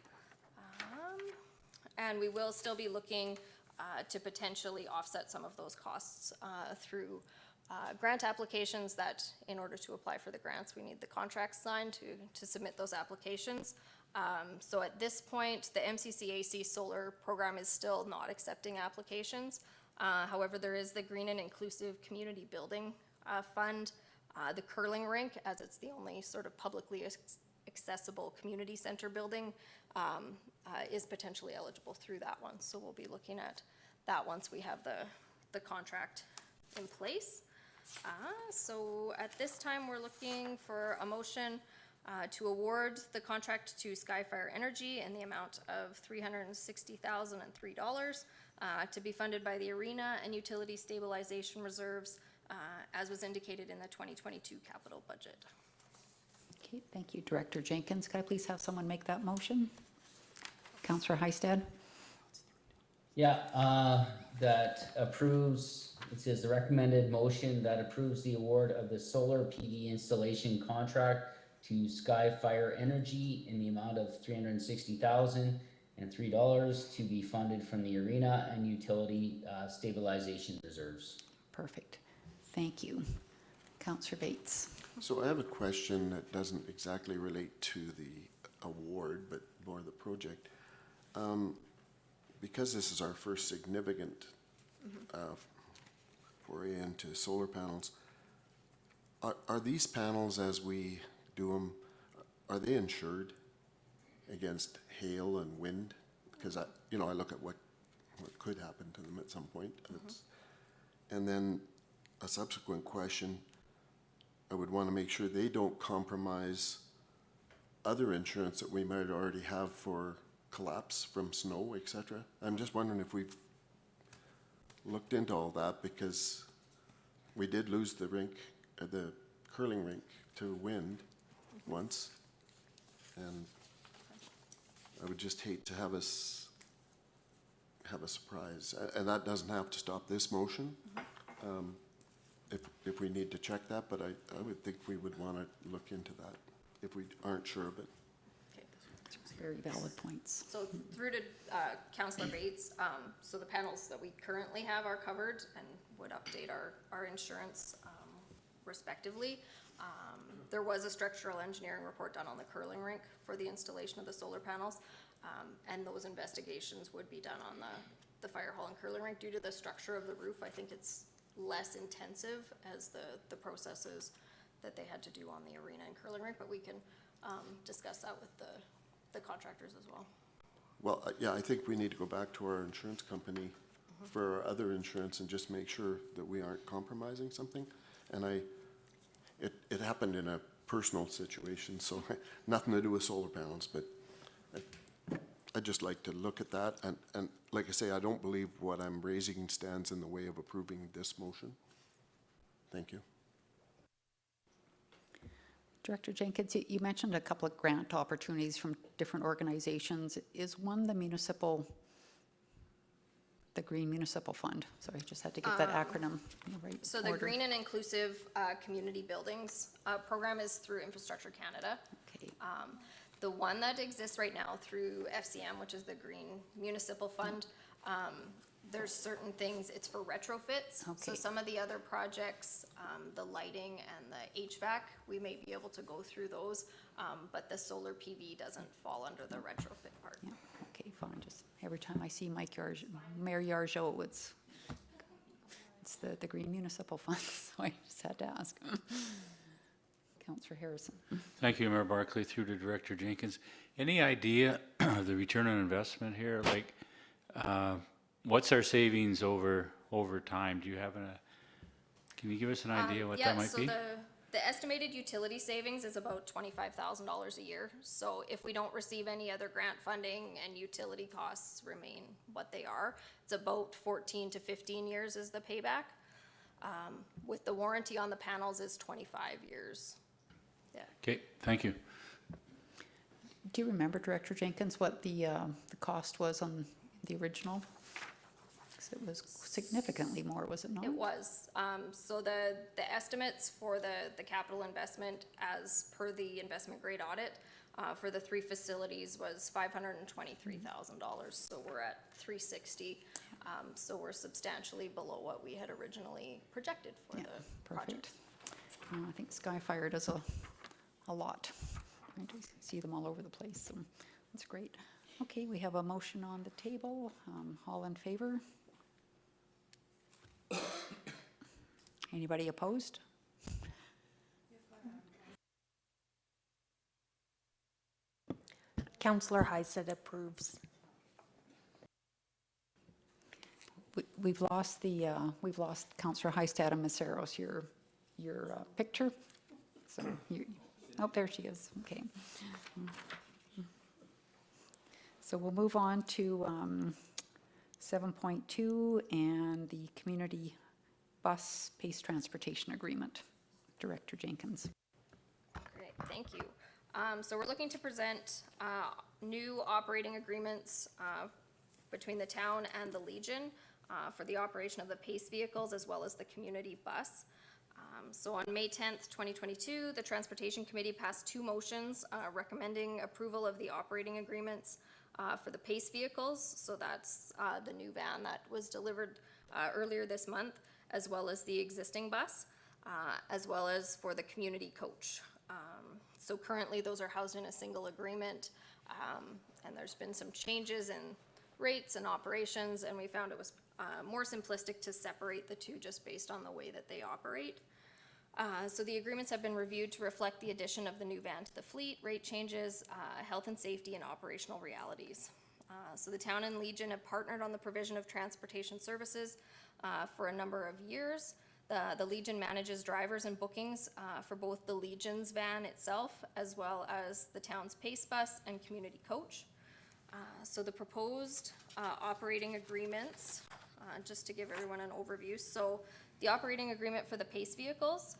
And we will still be looking to potentially offset some of those costs through grant applications that, in order to apply for the grants, we need the contracts signed to submit those applications. So at this point, the MCCAC solar program is still not accepting applications. However, there is the Green and Inclusive Community Building Fund, the curling rink, as it's the only sort of publicly accessible community center building, is potentially eligible through that one. So we'll be looking at that once we have the contract in place. So at this time, we're looking for a motion to award the contract to Skyfire Energy in the amount of $360,003 to be funded by the Arena and Utility Stabilization Reserves, as was indicated in the 2022 capital budget. Okay, thank you, Director Jenkins. Could I please have someone make that motion? Councillor Heistad? Yeah, that approves, it says the recommended motion that approves the award of the solar PV installation contract to Skyfire Energy in the amount of $360,003 to be funded from the Arena and Utility Stabilization Reserves. Perfect. Thank you. Councillor Bates. So I have a question that doesn't exactly relate to the award, but more the project. Because this is our first significant foray into solar panels, are these panels, as we do them, are they insured against hail and wind? Because I look at what could happen to them at some point. And then a subsequent question, I would want to make sure they don't compromise other insurance that we might already have for collapse from snow, etc. I'm just wondering if we've looked into all that, because we did lose the rink, the curling rink, to wind once, and I would just hate to have us have a surprise, and that doesn't have to stop this motion. If we need to check that, but I would think we would want to look into that if we aren't sure, but. Very valid points. So through to Councillor Bates, so the panels that we currently have are covered and would update our insurance respectively. There was a structural engineering report done on the curling rink for the installation of the solar panels, and those investigations would be done on the fire hall and curling rink. Due to the structure of the roof, I think it's less intensive as the processes that they had to do on the arena and curling rink, but we can discuss that with the contractors as well. Well, yeah, I think we need to go back to our insurance company for our other insurance and just make sure that we aren't compromising something. And it happened in a personal situation, so nothing to do with solar panels, but I'd just like to look at that. And like I say, I don't believe what I'm raising stands in the way of approving this motion. Thank you. Director Jenkins, you mentioned a couple of grant opportunities from different organizations. Is one the Green Municipal Fund? Sorry, I just had to get that acronym in the right So the order. Green and Inclusive Community Buildings program is through Infrastructure Canada. Okay. The one that exists right now through FCM, which is the Green Municipal Fund, there's certain things, it's for retrofits. So Okay. some of the other projects, the lighting and the HVAC, we may be able to go through those, but the solar PV doesn't fall under the retrofit part. Yeah, okay, fine. Just every time I see Mayor Yargeau, it's the Green Municipal Fund, so I just had to ask. Councillor Harrison. Thank you, Mayor Barclay, through to Director Jenkins. Any idea of the return on investment here? Like, what's our savings over time? Do you have can you give us an idea what that might be? The estimated utility savings is about $25,000 a year. So if we don't receive any other grant funding and utility costs remain what they are, it's about 14 to 15 years is the payback. With the warranty on the panels is 25 years. Yeah. Okay, thank you. Do you remember, Director Jenkins, what the cost was on the original? 'Cause it was significantly more, was it not? It was. So the estimates for the capital investment as per the investment grade audit for the 3 facilities was $523,000. So we're at $360,000. So we're substantially below what we had originally projected for Yeah, the perfect. project. I think Skyfire does a lot. I do see them all over the place, so that's great. Okay, we have a motion on the table. All in favor? Anybody opposed? Councillor Hysett approves. We've lost Councillor Hystad and Maceros, your picture. So oh, there she is. Okay. So we'll move on to 7.2 and the community bus pace transportation agreement. Director Jenkins. Great, thank you. So we're looking to present new operating agreements between the town and the Legion for the operation of the PACE vehicles as well as the community bus. So on May 10th, 2022, the Transportation Committee passed 2 motions recommending approval of the operating agreements for the PACE vehicles. So that's the new van that was delivered earlier this month, as well as the existing bus, as well as for the community coach. So currently those are housed in a single agreement, and there's been some changes in rates and operations, and we found it was more simplistic to separate the two just based on the way that they operate. So the agreements have been reviewed to reflect the addition of the new van to the fleet, rate changes, health and safety, and operational realities. So the town and Legion have partnered on the provision of transportation services for a number of years. The Legion manages drivers and bookings for both the Legion's van itself as well as the town's PACE bus and community coach. So the proposed operating agreements, just to give everyone an overview. So the operating agreement for the PACE vehicles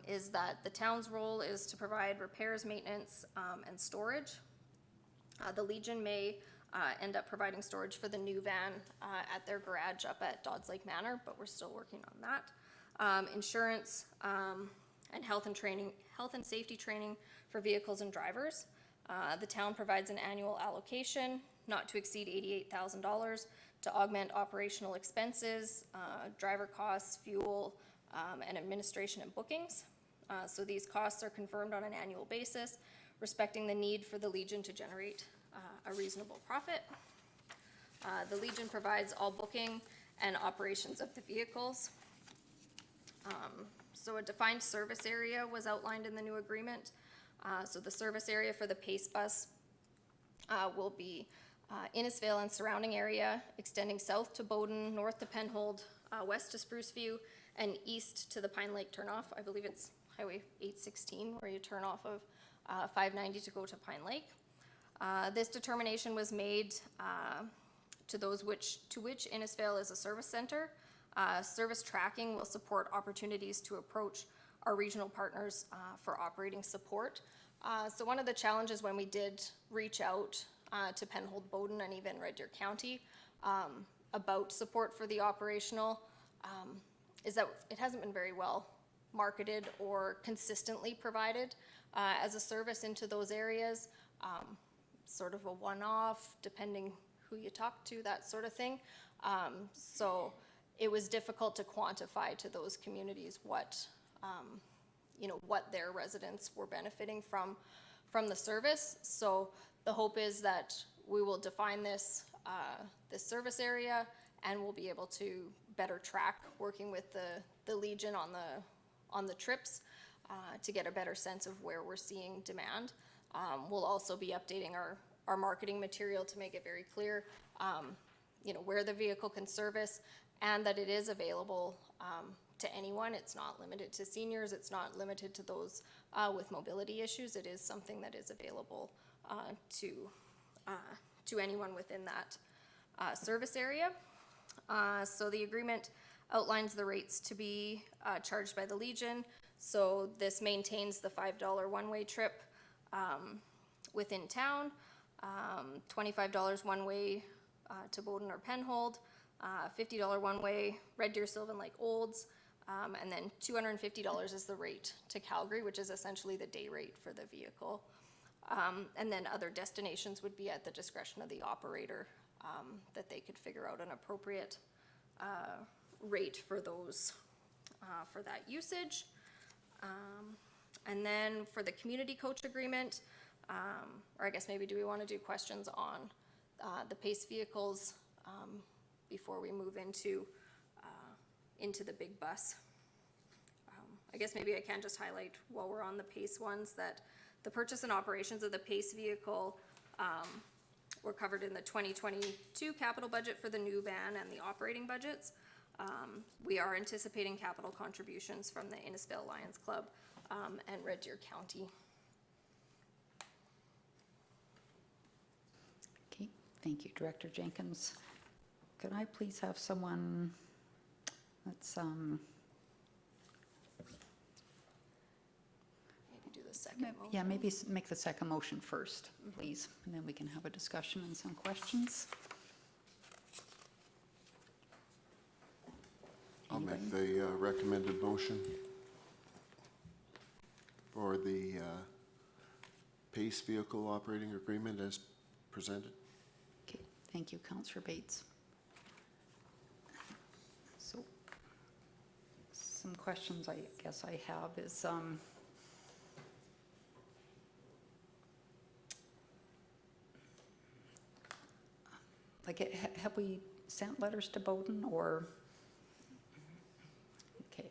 is that the town's role is to provide repairs, maintenance, and storage. The Legion may end up providing storage for the new van at their garage up at Dodds Lake Manor, but we're still working on that. Insurance and health and safety training for vehicles and drivers. The town provides an annual allocation not to exceed $88,000 to augment operational expenses, driver costs, fuel, and administration and bookings. So these costs are confirmed on an annual basis, respecting the need for the Legion to generate a reasonable profit. The Legion provides all booking and operations of the vehicles. So a defined service area was outlined in the new agreement. So the service area for the PACE bus will be Innisfail and surrounding area, extending south to Bowden, north to Penhold, west to Spruceview, and east to the Pine Lake turnoff. I believe it's Highway 816 where you turn off of 590 to go to Pine Lake. This determination was made to which Innisfail is a service center. Service tracking will support opportunities to approach our regional partners for operating support. So one of the challenges when we did reach out to Penhold, Bowden, and even Red Deer County about support for the operational is that it hasn't been very well marketed or consistently provided as a service into those areas. Sort of a one-off, depending who you talk to, that sort of thing. So it was difficult to quantify to those communities what their residents were benefiting from the service. So the hope is that we will define this service area, and we'll be able to better track working with the Legion on the trips to get a better sense of where we're seeing demand. We'll also be updating our marketing material to make it very clear, where the vehicle can service and that it is available to anyone. It's not limited to seniors. It's not limited to those with mobility issues. It is something that is available to anyone within that service area. So the agreement outlines the rates to be charged by the Legion. So this maintains the $5 one-way trip within town, $25 one-way to Bowden or Penhold, $50 one-way Red Deer, Sylvan Lake, Olds, and then $250 is the rate to Calgary, which is essentially the day rate for the vehicle. And then other destinations would be at the discretion of the operator, that they could figure out an appropriate rate for those, for that usage. And then for the community coach agreement, or I guess maybe do we want to do questions on the PACE vehicles before we move into the big bus? I guess maybe I can just highlight while we're on the PACE ones that the purchase and operations of the PACE vehicle were covered in the 2022 capital budget for the new van and the operating budgets. We are anticipating capital contributions from the Innisfail Lions Club and Red Deer County. Okay, thank you, Director Jenkins. Could I please have someone, let's, Maybe do the second motion. yeah, maybe make the second motion first, please, and then we can have a discussion and some questions. I'll make the recommended motion for the PACE vehicle operating agreement as presented. Okay, thank you, Councillor Bates. So, some questions I guess I have is, have we sent letters to Bowden or? Okay,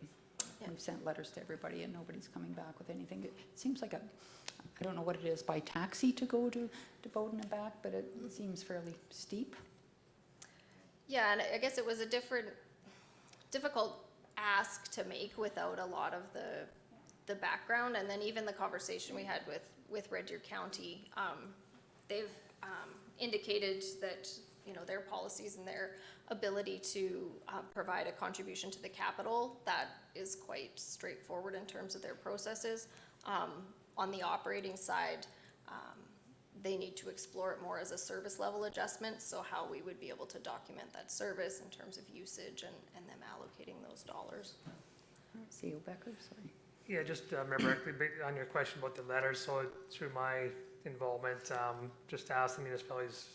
we've sent letters to everybody and nobody's coming back with anything. It seems like I don't know what it is by taxi to go to Bowden and back, but it seems fairly steep. Yeah, and I guess it was a difficult ask to make without a lot of the background, and then even the conversation we had with Red Deer County, they've indicated that their policies and their ability to provide a contribution to the capital, that is quite straightforward in terms of their processes. On the operating side, they need to explore it more as a service level adjustment, so how we would be able to document that service in terms of usage and them allocating those dollars. CEO Becker, sorry. Yeah, just remember on your question about the letters, so through my involvement, just to ask the municipalities,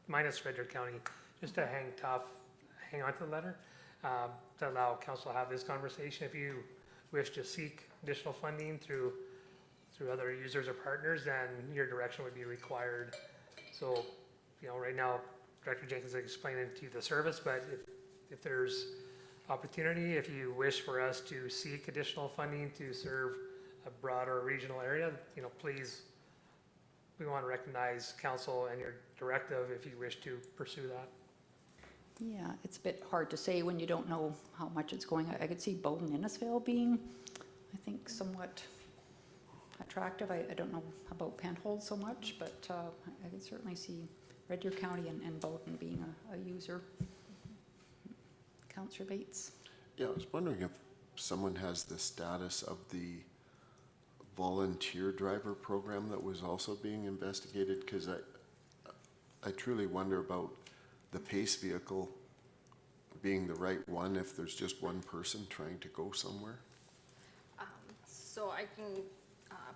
minus Red Deer County, just to hang on to the letter, to allow council to have this conversation. If you wish to seek additional funding through other users or partners, then your direction would be required. So, right now, Director Jenkins is explaining to you the service, but if there's opportunity, if you wish for us to seek additional funding to serve a broader regional area, please, we want to recognize council and your directive if you wish to pursue that. Yeah, it's a bit hard to say when you don't know how much it's going. I could see Bowden Innisfail being, I think, somewhat attractive. I don't know about Penhold so much, but I could certainly see Red Deer County and Bowden being a user. Councillor Bates. Yeah, I was wondering if someone has the status of the volunteer driver program that was also being investigated, because I truly wonder about the PACE vehicle being the right one if there's just one person trying to go somewhere. So I can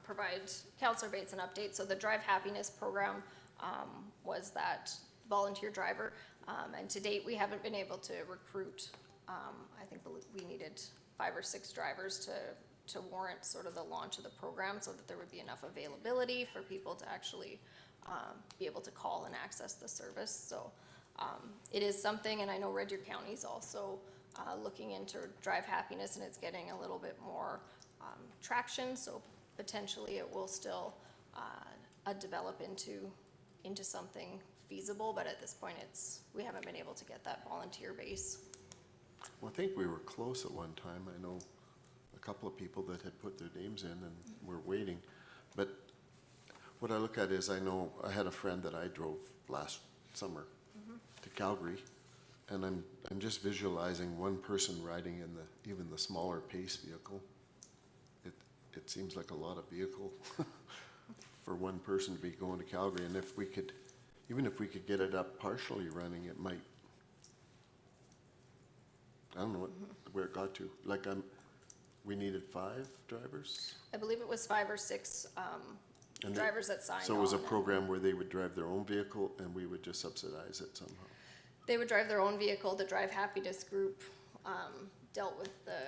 provide Councillor Bates an update. So the Drive Happiness program was that volunteer driver, and to date we haven't been able to recruit. I think we needed 5 or 6 drivers to warrant sort of the launch of the program, so that there would be enough availability for people to actually be able to call and access the service. So it is something, and I know Red Deer County is also looking into Drive Happiness, and it's getting a little bit more traction, so potentially it will still develop into something feasible, but at this point we haven't been able to get that volunteer base. Well, I think we were close at one time. I know a couple of people that had put their names in and were waiting. But what I look at is, I know I had a friend that I drove last summer to Calgary, and I'm just visualizing one person riding in even the smaller Pace vehicle. It seems like a lot of vehicle for one person to be going to Calgary, and even if we could get it up partially running, it might, I don't know where it got to. Like, we needed 5 drivers? I believe it was 5 or 6 And drivers that signed on. So it was a and program where they would drive their own vehicle and we would just subsidize it somehow? They would drive their own vehicle. The Drive Happiness group dealt with the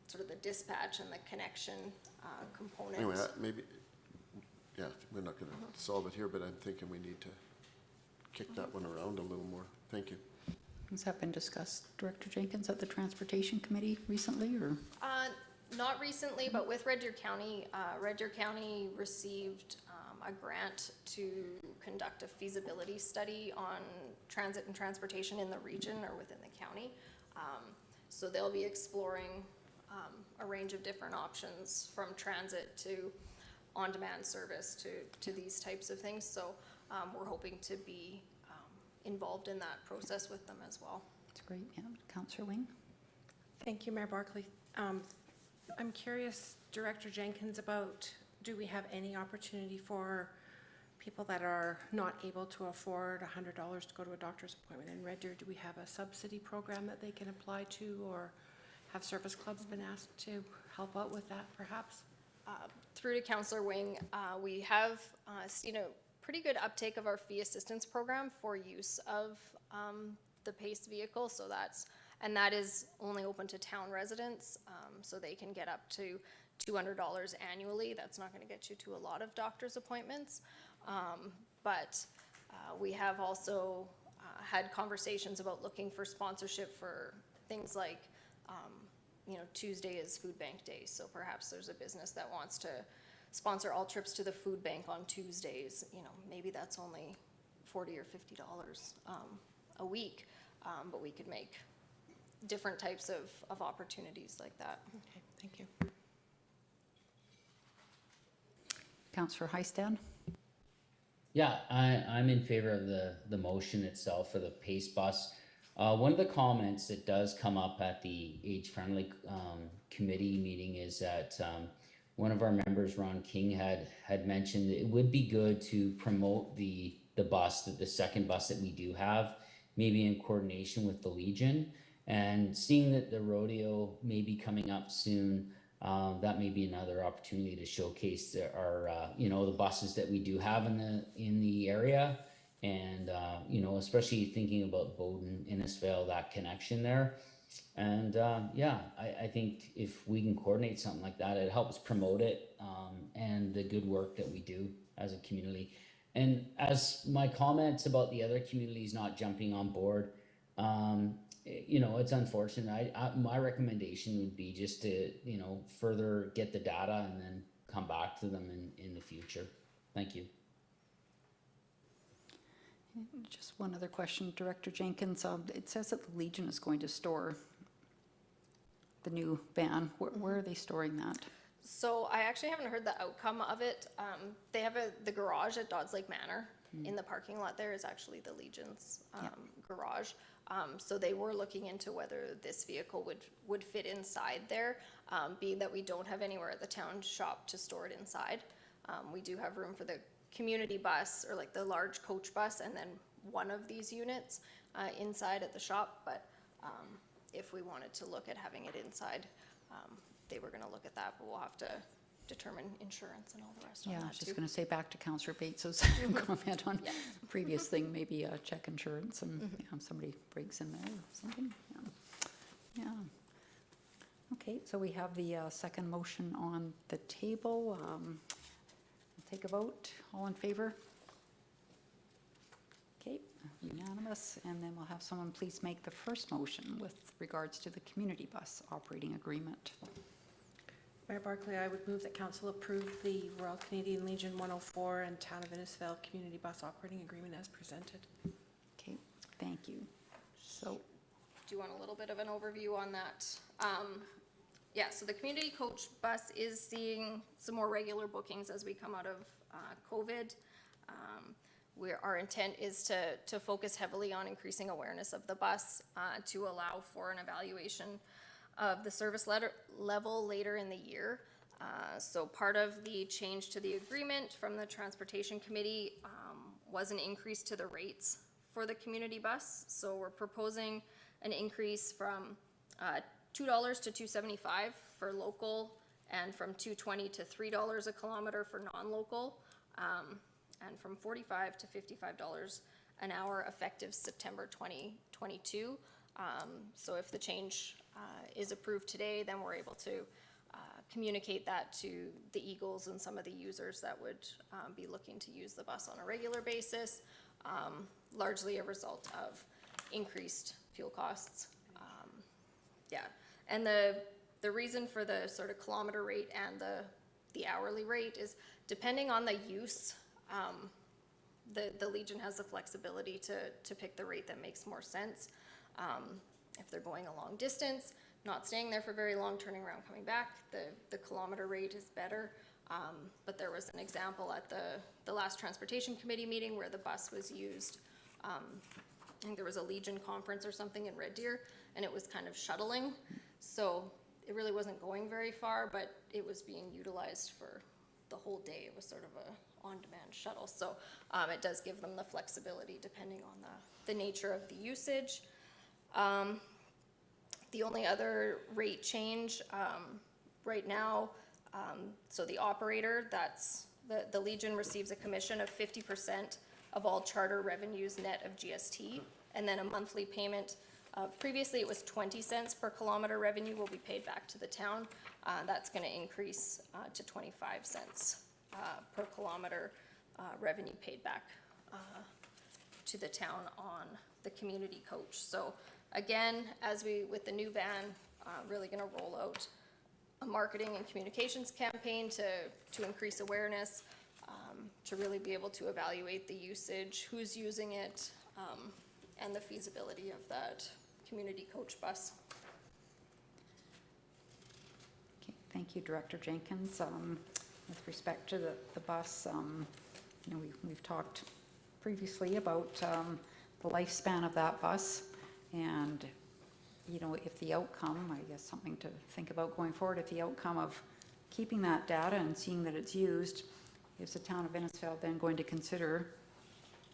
sort of the dispatch and the connection component. Anyway, maybe, yeah, we're not gonna solve it here, but I'm thinking we need to kick that one around a little more. Thank you. Has that been discussed, Director Jenkins, at the Transportation Committee recently, or? Not recently, but with Red Deer County received a grant to conduct a feasibility study on transit and transportation in the region or within the county. So they'll be exploring a range of different options, from transit to on-demand service to these types of things. So we're hoping to be involved in that process with them as well. That's great, yeah. Councillor Wing? Thank you, Mayor Barkley. I'm curious, Director Jenkins, about, do we have any opportunity for people that are not able to afford $100 to go to a doctor's appointment in Red Deer? Do we have a subsidy program that they can apply to, or have service clubs been asked to help out with that perhaps? Through to Councillor Wing, we have seen a pretty good uptake of our fee assistance program for use of the PACE vehicle. So that is only open to town residents, so they can get up to $200 annually. That's not going to get you to a lot of doctor's appointments, but we have also had conversations about looking for sponsorship for things like, Tuesday is Food Bank Day, so perhaps there's a business that wants to sponsor all trips to the food bank on Tuesdays. Maybe that's only $40 or $50 a week, but we could make different types of opportunities like that. Okay, thank you. Councillor Heistad? Yeah, I'm in favor of the motion itself for the PACE bus. One of the comments that does come up at the age-friendly committee meeting is that one of our members, Ron King, had mentioned that it would be good to promote the bus, the second bus that we do have, maybe in coordination with the Legion. And seeing that the rodeo may be coming up soon, that may be another opportunity to showcase our, the buses that we do have in the area. And, especially thinking about Bowden, Innisfail, that connection there. And I think if we can coordinate something like that, it helps promote it and the good work that we do as a community. And as my comments about the other communities not jumping on board, it's unfortunate. My recommendation would be just to, further get the data and then come back to them in the future. Thank you. Just one other question, Director Jenkins. It says that the Legion is going to store the new van. Where are they storing that? So I actually haven't heard the outcome of it. They have the garage at Dodds Lake Manor. In the parking lot there is actually the Legion's garage. So they were looking into whether this vehicle would fit inside there, being that we don't have anywhere at the town shop to store it inside. We do have room for the community bus, or like the large coach bus, and then one of these units inside at the shop. But if we wanted to look at having it inside, they were going to look at that, but we'll have to determine insurance and all the rest on Yeah, that I was just too. going to say, back to Councillor Bates's comment on previous thing, maybe check insurance and if somebody breaks in there or something. Yeah. Okay, so we have the second motion on the table. We'll take a vote. All in favor? Okay, unanimous. And then we'll have someone please make the first motion with regards to the community bus operating agreement. Mayor Barclay, I would move that council approve the Royal Canadian Legion 104 and Town of Innisfail Community Bus Operating Agreement as presented. Okay, thank you. So, Do you want a little bit of an overview on that? Yeah, so the community coach bus is seeing some more regular bookings as we come out of COVID. Our intent is to focus heavily on increasing awareness of the bus to allow for an evaluation of the service level later in the year. So part of the change to the agreement from the Transportation Committee was an increase to the rates for the community bus. So we're proposing an increase from $2 to $2.75 for local, and from $2.20 to $3 a kilometer for non-local, and from $45 to $55 an hour effective September 2022. So if the change is approved today, then we're able to communicate that to the Eagles and some of the users that would be looking to use the bus on a regular basis, largely a result of increased fuel costs. Yeah, and the reason for the sort of kilometer rate and the hourly rate is depending on the use. The Legion has the flexibility to pick the rate that makes more sense. If they're going a long distance, not staying there for very long, turning around, coming back, the kilometer rate is better. But there was an example at the last Transportation Committee meeting where the bus was used. I think there was a Legion conference or something in Red Deer, and it was kind of shuttling. So it really wasn't going very far, but it was being utilized for the whole day. It was sort of a on-demand shuttle. So it does give them the flexibility depending on the nature of the usage. The only other rate change right now, so the operator, that's the Legion receives a commission of 50% of all charter revenues net of GST, and then a monthly payment. Previously it was 20 cents per kilometer revenue will be paid back to the town. That's going to increase to 25 cents per kilometer revenue paid back to the town on the community coach. So again, with the new van, really going to roll out a marketing and communications campaign to increase awareness, to really be able to evaluate the usage, who's using it, and the feasibility of that community coach bus. okay, thank you, Director Jenkins. With respect to the bus, you know, we've talked previously about the lifespan of that bus, and you know, if the outcome, I guess something to think about going forward, if the outcome of keeping that data and seeing that it's used, is the town of Innisfail then going to consider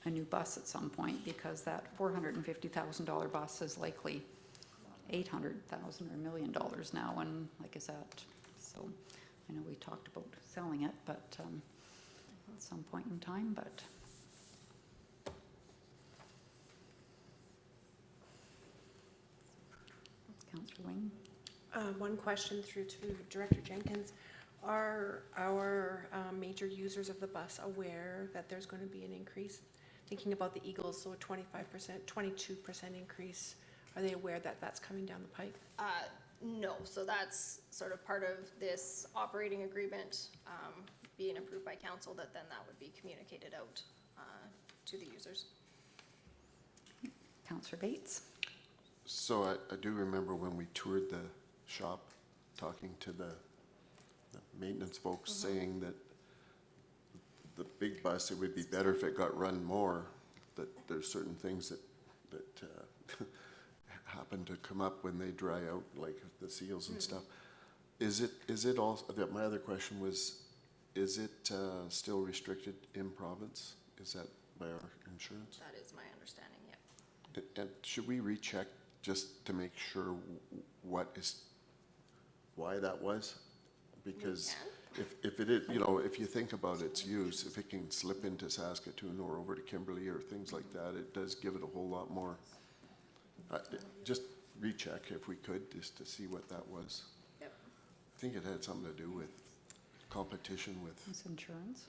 a new bus at some point, because that $450,000 bus is likely $800,000 or $1 million now, and like is that, so I know we talked about selling it, but at some point in time, but. Councillor Wing? One question through to Director Jenkins. Are our major users of the bus aware that there's going to be an increase? Thinking about the Eagles, so a 25%, 22% increase. Are they aware that that's coming down the pike? No, so that's sort of part of this operating agreement being approved by council, that would be communicated out to the users. Councillor Bates? So I do remember when we toured the shop, talking to the maintenance folks, saying that the big bus, it would be better if it got run more, that there's certain things that happen to come up when they dry out, like the seals and stuff. Is it also, my other question was, is it still restricted in province? Is that by our insurance? That is my understanding, yeah. And should we recheck just to make sure why that was? Because if it is, you know, if you think about its use, if it can slip into Saskatoon or over to Kimberley or things like that, it does give it a whole lot more. Just recheck if we could, just to see what that was. Yep. I think it had something to do with competition with. It's insurance?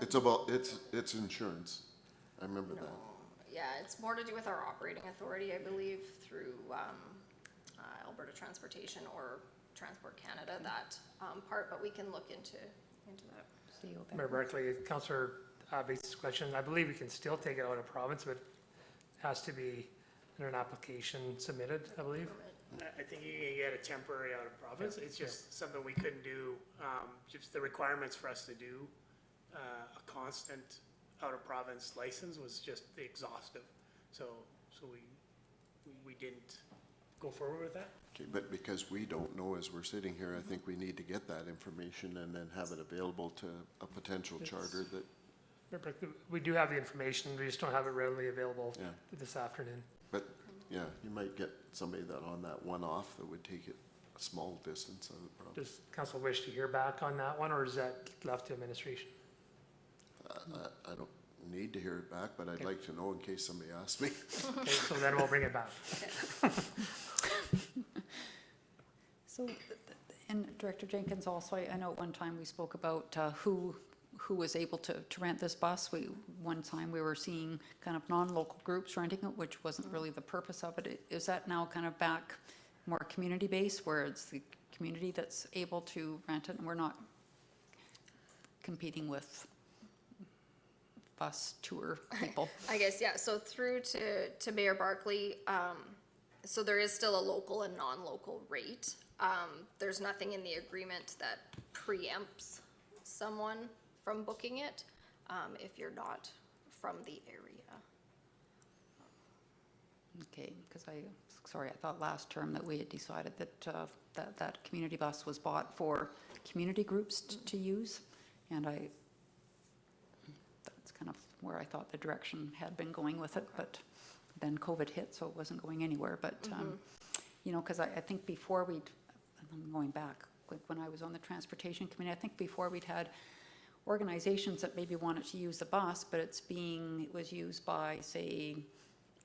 It's insurance. I remember that. Yeah, it's more to do with our operating authority, I believe, through Alberta Transportation or Transport Canada, that part, but we can look into that. CEO Mayor Becker. Barkley, Councillor Bates' question, I believe we can still take it out of province, but it has to be in an application submitted, I believe. I think you can get a temporary out of province. It's just something we couldn't do. Just the requirements for us to do a constant out of province license was just exhaustive. So we didn't go forward with that. Okay, but because we don't know as we're sitting here, I think we need to get that information and then have it available to a potential charter that, Mayor Barkley, we do have the information, we just don't have it readily available Yeah. this afternoon. but yeah, you might get somebody that on that one-off that would take it a small distance out of the province. Does council wish to hear back on that one, or is that left to administration? I don't need to hear it back, but I'd like to know in case somebody asks me. Okay, so then we'll bring it back. So, and Director Jenkins also, I know at one time we spoke about who was able to rent this bus. One time we were seeing kind of non-local groups renting it, which wasn't really the purpose of it. Is that now kind of back more community-based, where it's the community that's able to rent it, and we're not competing with bus tour people? I guess, yeah, so through to Mayor Barkley, so there is still a local and non-local rate. There's nothing in the agreement that preempts someone from booking it, if you're not from the area. Okay, because I thought last term that we had decided that that community bus was bought for community groups to use, and that's kind of where I thought the direction had been going with it, but then COVID hit, so it wasn't going anywhere, but, you know, because I think before I'm going back, like when I was on the Transportation Committee, I think before we'd had organizations that maybe wanted to use the bus, but it was used by, say,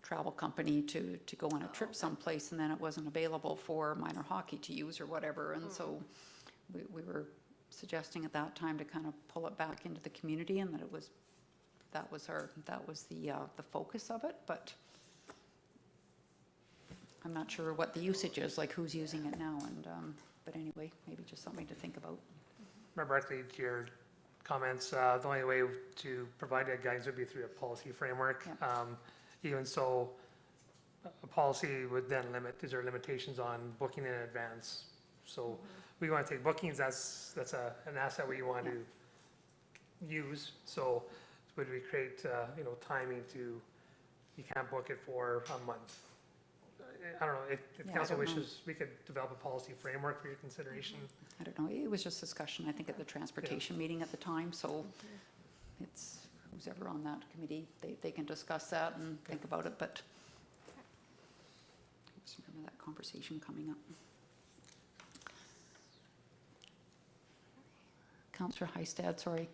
travel company to go on a trip someplace, and then it wasn't available for minor hockey to use or whatever, and so we were suggesting at that time to kind of pull it back into the community, and that was the focus of it, but I'm not sure what the usage is, like who's using it now, and but anyway, maybe just something to think about. Mayor Barkley, to your comments, the only way to provide that guidance would be through a policy framework. Yeah. Even so, a policy would then is there limitations on booking in advance? So we want to take bookings, that's an asset we want to use. So would we create, timing you can't book it for a month? I don't know, if Yeah, I council don't know. wishes, we could develop a policy framework for your consideration. I don't know, it was just discussion, I think, at the transportation meeting at the time, so it's, who's ever on that committee, they can discuss that and think about it, but I just remember that conversation coming up. Councillor Hystad, sorry,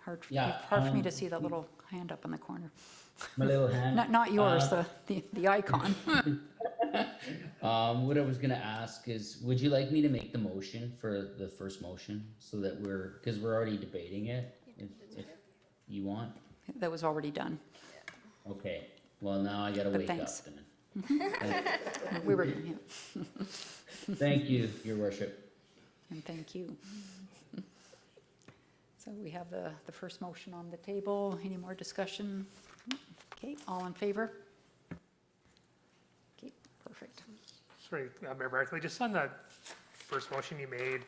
hard Yeah, for me to see that little hand up in the corner. My little hand. Not yours, the icon. What I was gonna ask is, would you like me to make the motion for the first motion so that because we're already debating it, if you want? That was already done. Okay, well, now I gotta But wake up thanks. then. We were, yeah, Thank you, your worship. and thank you. So we have the first motion on the table. Any more discussion? Okay, all in favor? Okay, perfect. Sorry, Mayor Barkley, just on the first motion you made,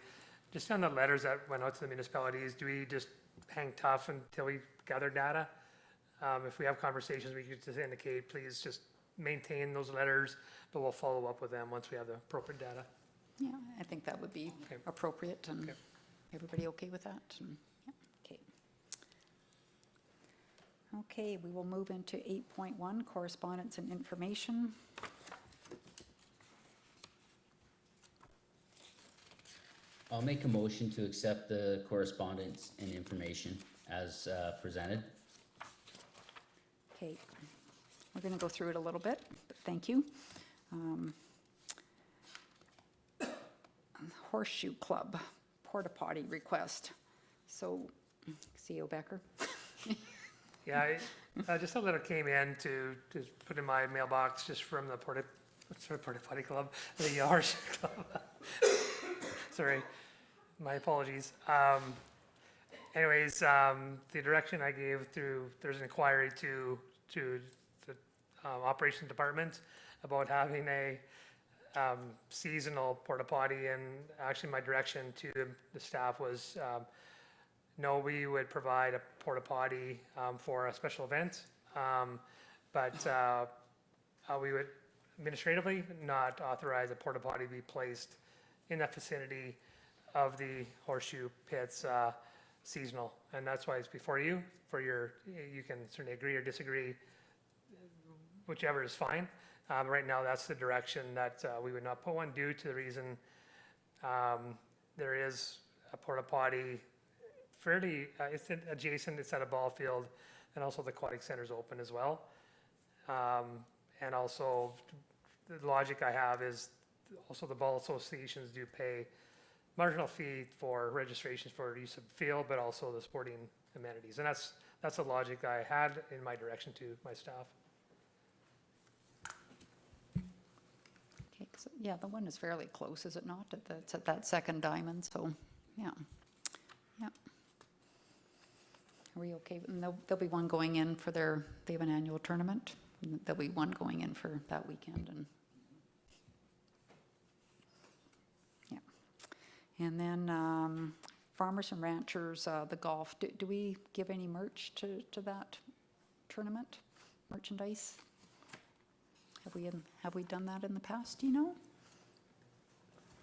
just on the letters that went out to the municipalities, do we just hang tough until we gather data? If we have conversations, we could just indicate, please just maintain those letters, but we'll follow up with them once we have the appropriate data. Yeah, I think that would be Okay. appropriate, and Okay. everybody okay with that? And, yeah, okay. Okay, we will move into 8.1, correspondence and information. I'll make a motion to accept the correspondence and information as presented. Okay, we're going to go through it a little bit, but thank you. Horseshoe Club, porta potty request. So, CEO Becker? Yeah, just a letter came in to put in my mailbox just from the Porta Potty Club, the Horseshoe Club. sorry. My apologies. Anyways, the direction I gave there's an inquiry to the operations department about having a seasonal porta potty, and actually my direction to the staff was, no, we would provide a porta potty for a special event, but we would administratively not authorize a porta potty be placed in the vicinity of the horseshoe pits seasonal. And that's why it's before you, you can certainly agree or disagree, whichever is fine. Right now, that's the direction that we would not put one, due to the reason there is a porta potty fairly, it's adjacent, it's at a ball field, and also the aquatic center is open as well. And also, the logic I have is also the ball associations do pay marginal fee for registrations for use of the field, but also the sporting amenities. And that's the logic I had in my direction to my staff. Okay, so, yeah, the one is fairly close, is it not? It's at that second diamond, so, yeah. Yeah. Are we okay? And there'll be one going in for they have an annual tournament. And there'll be one going in for that weekend, and yeah. And then farmers and ranchers, the golf, do we give any merch to that tournament? Merchandise? Have we done that in the past, do you know?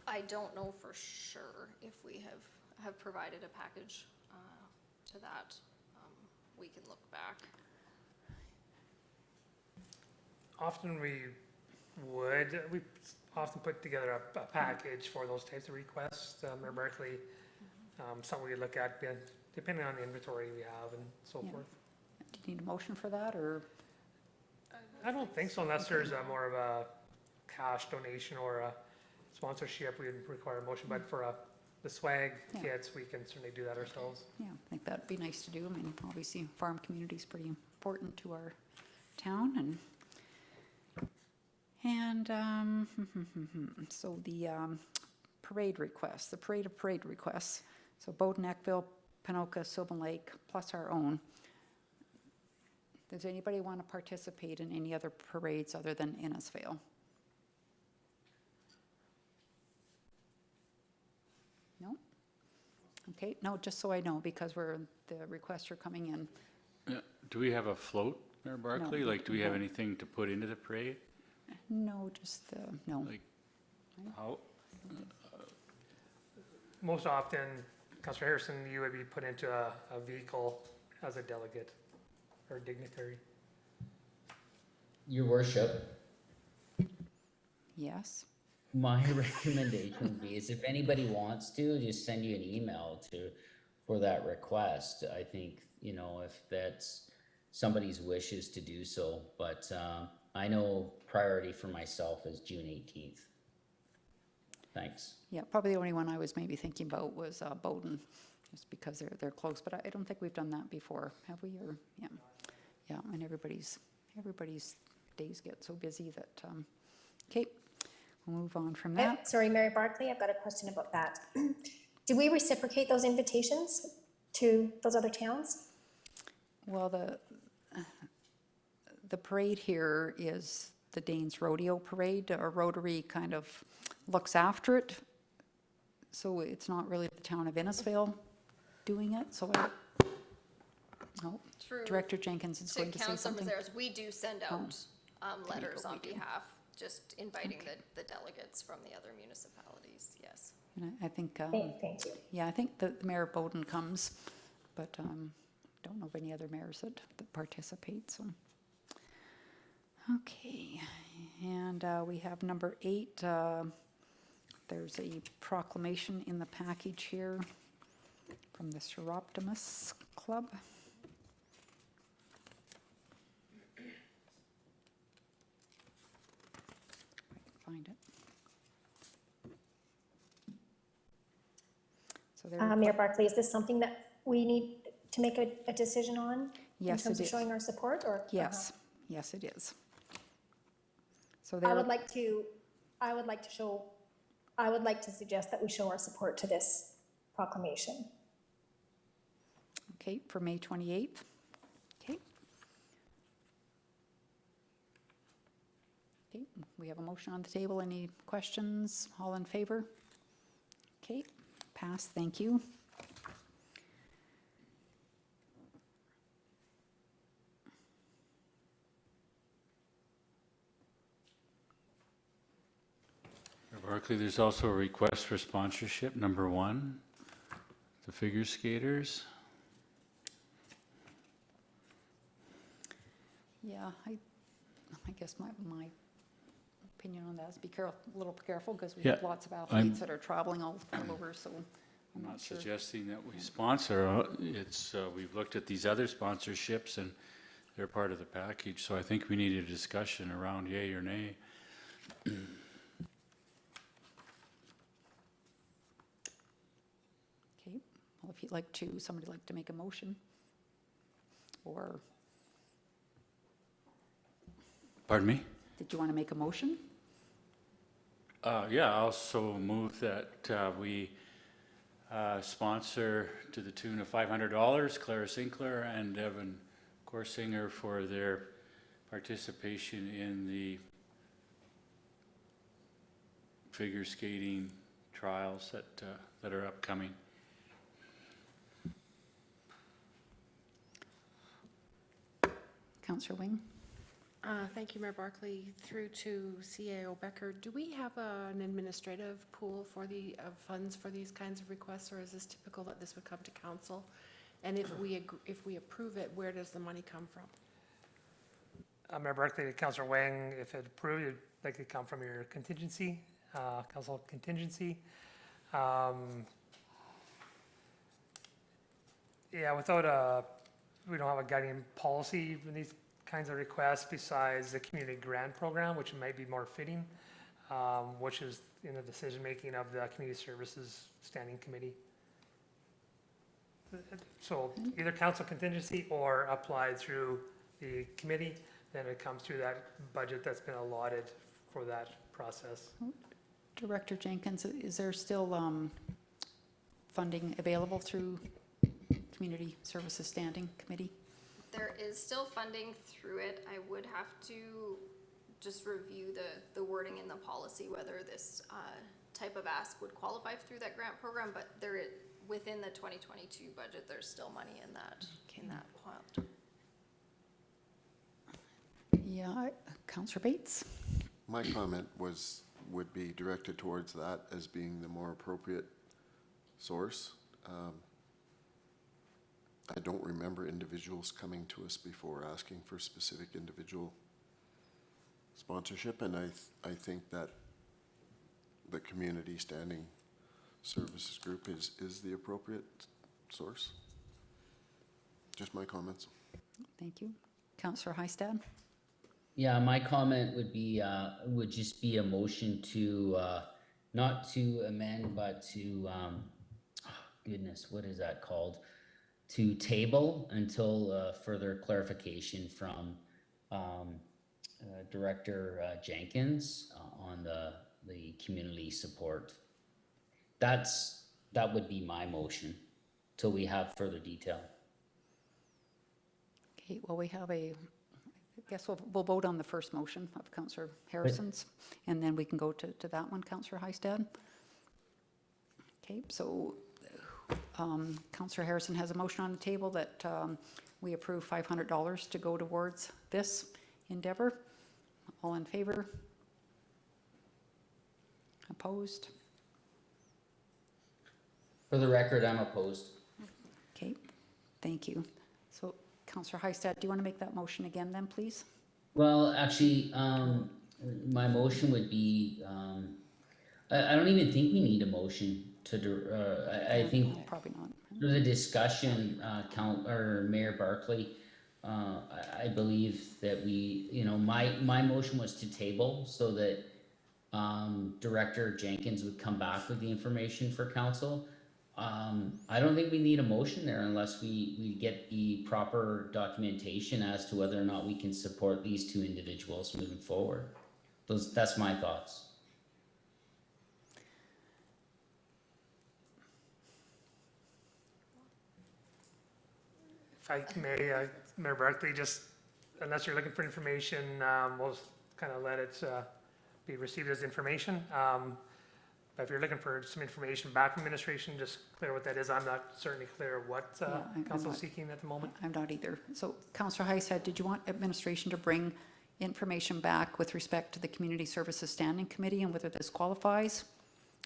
I don't know for sure if we have provided a package to that. We can look back. Often we often put together a package for those types of requests, Mayor Barkley, something we look at depending on the inventory we have and so Yeah. forth. Do you need a motion for that, or? I don't think so, unless there's a more of a cash donation or a sponsorship, we would require a motion, but for the swag Yeah. kits, we can certainly do that ourselves. Yeah, I think that'd be nice to do. I mean, obviously, farm community is pretty important to our town, and so the parade requests, the parade of parade requests. So Bowden, Eckville, Pinoka, Sylvan Lake, plus our own. Does anybody want to participate in any other parades other than Innisfail? No? Okay, no, just so I know, because the requests are coming in. Yeah. Do we have a float, Mayor Barkley? No. Like, do we have No. anything to put into the parade? No, just, no. Like, how, Most often, Councilor Harrison, you would be put into a vehicle as a delegate or dignitary. Your worship, Yes? my recommendation would be is if anybody wants to, just send you an email for that request. I think, if that's somebody's wishes to do so, but I know priority for myself is June 18th. Thanks. Yeah, probably the only one I was maybe thinking about was Bowden, just because they're close, but I don't think we've done that before, have we? Or, yeah, yeah, and everybody's days get so busy that, okay, we'll move on from that. Sorry, Mary Barkley, I've got a question about that. Do we reciprocate those invitations to those other towns? Well, the parade here is the Danes Rodeo Parade. Our Rotary kind of looks after it, so it's not really the town of Innisfail doing it, so True. Director Jenkins is To going to say Councilor something. Mazeros, we do send out letters but we on do. behalf, just inviting the delegates from the other municipalities, yes. And I think, Thank you. yeah, I think the Mayor of Bowden comes, but don't know of any other mayors that participate, so. Okay, and we have number 8. There's a proclamation in the package here from the Seroptimus Club. I can find it. So they're Mayor Barkley, is this something that we need to make a decision on? Yes, In terms it of is. showing our support, or? Yes, yes, it is. So I they're, would like to show I would like to suggest that we show our support to this proclamation. Okay, for May 28th. Okay. Okay, we have a motion on the table. Any questions? All in favor? Okay, passed. Thank you. Barclay, there's also a request for sponsorship, number 1, the figure skaters. Yeah, I guess my opinion on that is be careful, a little careful, because we have Yeah, lots of athletes that are traveling all over, so I'm not sure. suggesting that we sponsor, it's, we've looked at these other sponsorships and they're part of the package, so I think we need a discussion around yay or nay. Okay, well, if you'd like to, somebody like to make a motion? Or Pardon me? did you want to make a motion? Yeah, I also move that we sponsor to the tune of $500 Clara Sinclair and Devin Corsinger for their participation in the figure skating trials that are upcoming. Councillor Wing? Thank you, Mayor Barclay. Through to CAO Becker, do we have an administrative pool for of funds for these kinds of requests, or is this typical that this would come to council? And if we approve it, where does the money come from? Mayor Barclay, Councillor Wang, if it approved, it'd likely come from your contingency, council contingency. Yeah, we don't have a guiding policy in these kinds of requests besides the community grant program, which might be more fitting, which is in the decision-making of the community services standing committee. So either council contingency or applied through the committee, then it comes through that budget that's been allotted for that process. Director Jenkins, is there still funding available through Community Services Standing Committee? There is still funding through it. I would have to just review the wording in the policy, whether this type of ask would qualify through that grant program, but there is, within the 2022 budget, there's still money in that pot. Yeah, Councillor Bates? My comment would be directed towards that as being the more appropriate source. I don't remember individuals coming to us before asking for specific individual sponsorship, and I think that the Community Standing Services Group is the appropriate source. Just my comments. Thank you. Councillor Hystad? Yeah, my comment would be, would just be a motion to, not to amend, but to, goodness, what is that called? To table until further clarification from Director Jenkins on the community support. That would be my motion till we have further detail. Okay, well, we have I guess we'll vote on the first motion of Councillor Harrison's, and then we can go to that one, Councillor Hystad. Okay, so Councillor Harrison has a motion on the table that we approve $500 to go towards this endeavor. All in favor? Opposed? For the record, I'm opposed. Okay, thank you. So Councillor Hystad, do you want to make that motion again then, please? Well, actually, my motion would be, I don't even think we need a motion to, I think Probably not. for the discussion, Mayor Barclay, I believe that we, my motion was to table so that Director Jenkins would come back with the information for council. I don't think we need a motion there unless we get the proper documentation as to whether or not we can support these two individuals moving forward. That's my thoughts. If I may, Mayor Barkley, just, unless you're looking for information, we'll kind of let it be received as information. But if you're looking for some information back from administration, just clear what that is. I'm not certainly clear what I'm council's not- seeking at the moment. I'm not either. So Councillor Hystad, did you want administration to bring information back with respect to the Community Services Standing Committee and whether this qualifies?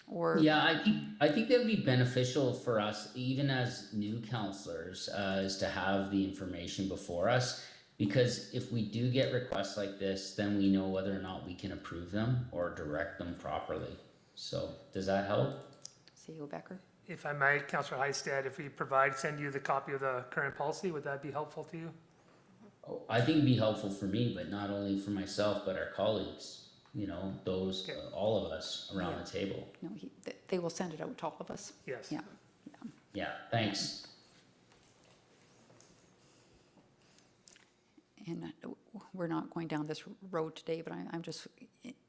Or? Yeah, I think that would be beneficial for us, even as new counselors, is to have the information before us. Because if we do get requests like this, then we know whether or not we can approve them or direct them properly. So does that help? CEO Becker? If I might, Councillor Hystad, if we send you the copy of the current policy, would that be helpful to you? Oh, I think it'd be helpful for me, but not only for myself, but our colleagues, you know, those, Okay. all of us around Yeah. the table. No, they will send it out to all of us. Yes. Yeah. Yeah, thanks. And we're not going down this road today, but I'm just,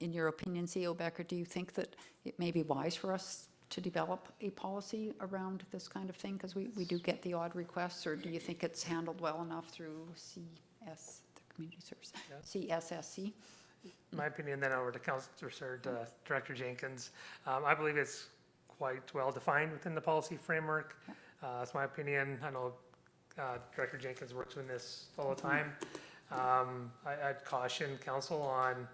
in your opinion, CEO Becker, do you think that it may be wise for us to develop a policy around this kind of thing? Because we do get the odd requests, or do you think it's handled well enough through CS, the Community Service, CSSC? In my opinion, then over to Director Jenkins. I believe it's quite well defined within the policy framework. That's my opinion. I know Director Jenkins works with this all the time. I'd caution council on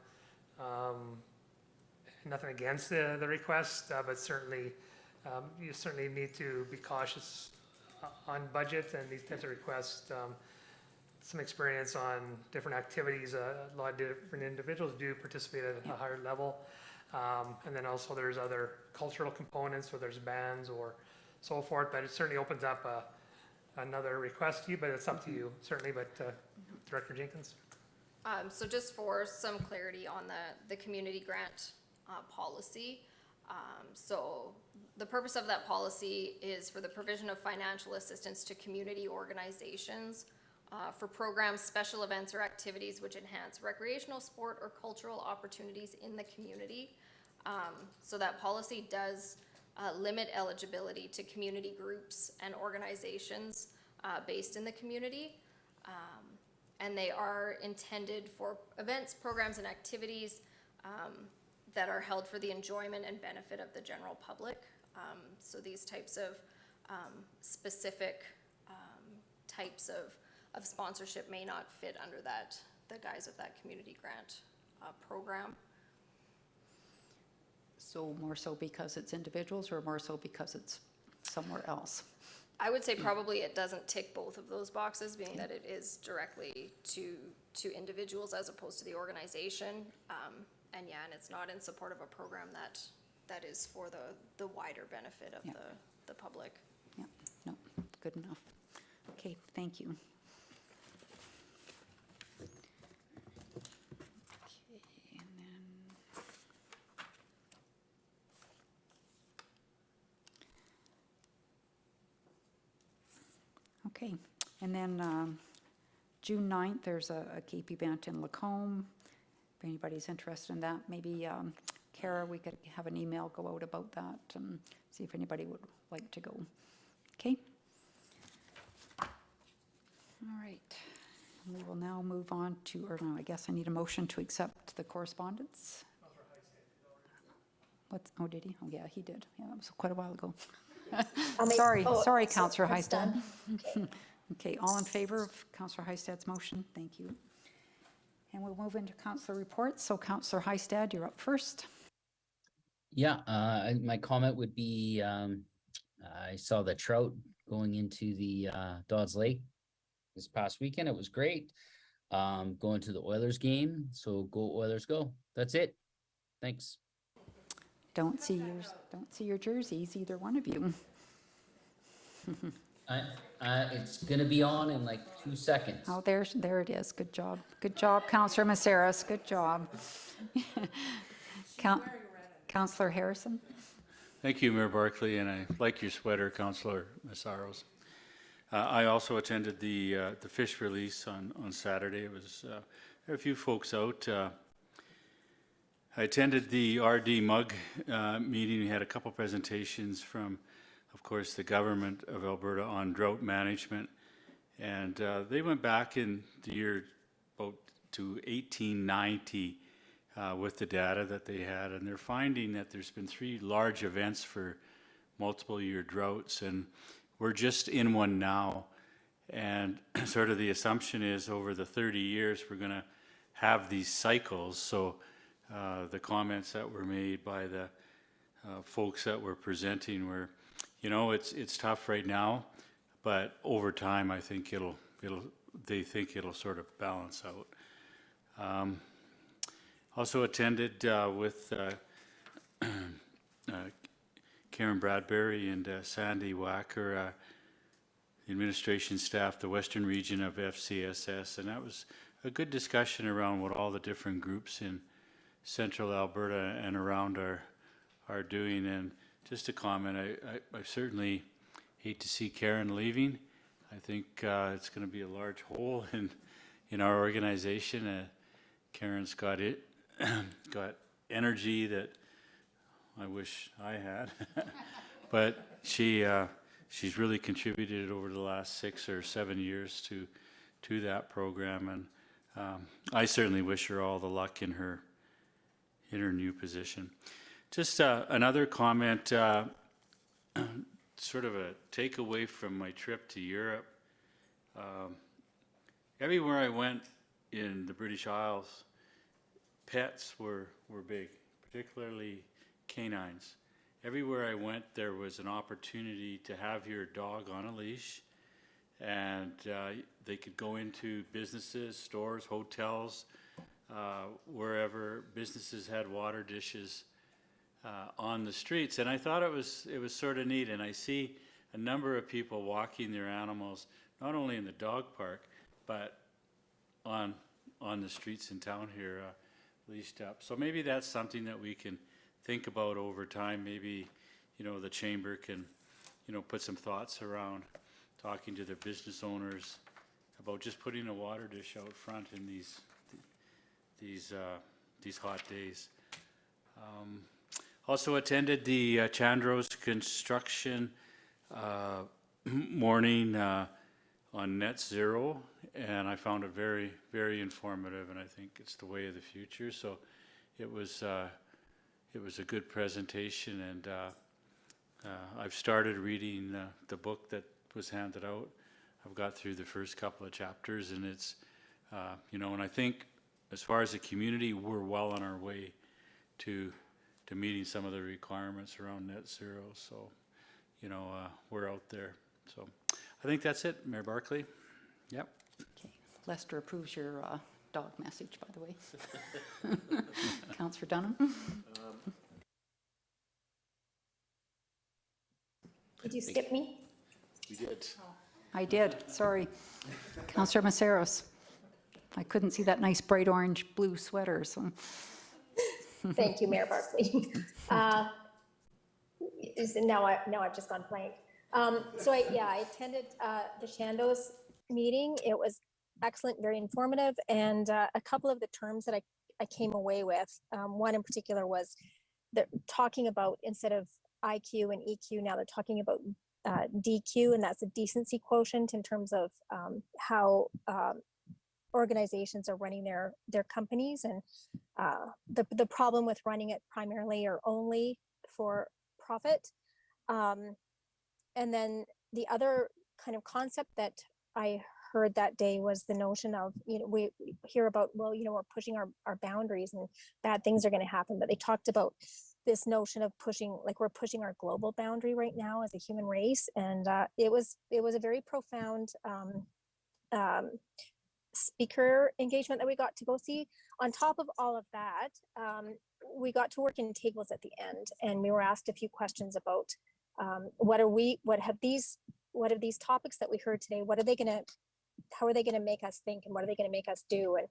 nothing against the request, but certainly you certainly need to be cautious on budget and these types of requests. Some experience on different activities. A lot of different individuals do participate at a higher level. And then also there's other cultural components, where there's bands or so forth, but it certainly opens up another request to you, but it's up to you, certainly. But Director Jenkins? So just for some clarity on the community grant policy. So the purpose of that policy is for the provision of financial assistance to community organizations for programs, special events, or activities which enhance recreational, sport, or cultural opportunities in the community. So that policy does limit eligibility to community groups and organizations based in the community. And they are intended for events, programs, and activities that are held for the enjoyment and benefit of the general public. So these types of specific types of sponsorship may not fit under the guise of that community grant program. So more so because it's individuals, or more so because it's somewhere else? I would say probably it doesn't tick both of those boxes, being that it is directly to individuals as opposed to the organization. And yeah, and it's not in support of a program that is for the wider benefit of the public. Yeah, no, good enough. Okay, thank you. Okay, and then okay, and then June 9th, there's a CAPE event in Lacombe. If anybody's interested in that, maybe Kara, we could have an email go out about that and see if anybody would like to go. Okay? All right. We will now move on to, or no, I guess I need a motion to accept the correspondence. What's, oh, did he? Oh, yeah, he did. Yeah, that was quite a while ago. Sorry, Councillor that's Hystad. done. Okay. Okay, all in favor of Councillor Hystad's motion? Thank you. And we'll move into councillor reports. So Councillor Hystad, you're up first. Yeah, my comment would be, I saw the trout going into the Dodds Lake this past weekend. It was great. Going to the Oilers game, so go Oilers go. That's it. Thanks. Don't see your jerseys, either one of you. It's gonna be on in like 2 seconds. Oh, there it is. Good job. Good job, Councillor Maceras. Good job. Councillor Harrison? Thank you, Mayor Barkley, and I like your sweater, Councillor Massaros. I also attended the fish release on Saturday. It was there were a few folks out. I attended the RD Mug meeting. We had a couple presentations from, of course, the government of Alberta on drought management, And they went back in the year about to 1890 with the data that they had, and they're finding that there's been 3 large events for multiple year droughts, and we're just in one now. And sort of the assumption is over the 30 years, we're going to have these cycles. So the comments that were made by the folks that were presenting were, you know, it's tough right now, but over time, I think they think it'll sort of balance out. Also attended with Karen Bradbury and Sandy Wacker, the administration staff, the Western region of FCSS, and that was a good discussion around what all the different groups in central Alberta and around are doing. And just a comment, I certainly hate to see Karen leaving. I think it's going to be a large hole in our organization. Karen's got energy that I wish I had, but she's really contributed over the last 6 or 7 years to that program, and I certainly wish her all the luck in her new position. Just another comment, sort of a takeaway from my trip to Europe. Everywhere I went in the British Isles, pets were big, particularly canines. Everywhere I went, there was an opportunity to have your dog on a leash, and they could go into businesses, stores, hotels, wherever businesses had water dishes on the streets. And I thought it was sort of neat. And I see a number of people walking their animals, not only in the dog park, but on the streets in town here, leashed up. So maybe that's something that we can think about over time. Maybe, you know, the chamber can, you know, put some thoughts around talking to their business owners about just putting a water dish out front in these hot days. Also attended the Chandros construction morning on net zero, and I found it very, very informative, and I think it's the way of the future. So it was a good presentation, and I've started reading the book that was handed out. I've got through the first couple of chapters, and it's, you know, and I think as far as the community, we're well on our way to meeting some of the requirements around net zero. So, you know, we're out there. So I think that's it, Mayor Barclay. Yep. Okay. Lester approves your dog message, by the way. Councillor Dunham? Did you skip me? We did. I did, sorry. Councillor Maceros. I couldn't see that nice bright orange blue sweater, so. Thank you, Mayor Barclay. Now I've just gone blank. So I attended the Chandos meeting. It was excellent, very informative, and a couple of the terms that I came away with. One in particular was that talking about, instead of IQ and EQ, now they're talking about DQ, and that's a decency quotient in terms of how organizations are running their companies, and the problem with running it primarily or only for profit. And then the other kind of concept that I heard that day was the notion of, you know, we hear about, well, you know, we're pushing our boundaries and bad things are going to happen, but they talked about this notion of pushing, like we're pushing our global boundary right now as a human race. And it was a very profound speaker engagement that we got to go see. On top of all of that, we got to work in tables at the end, and we were asked a few questions about what have these topics that we heard today, how are they gonna make us think, and what are they gonna make us do? And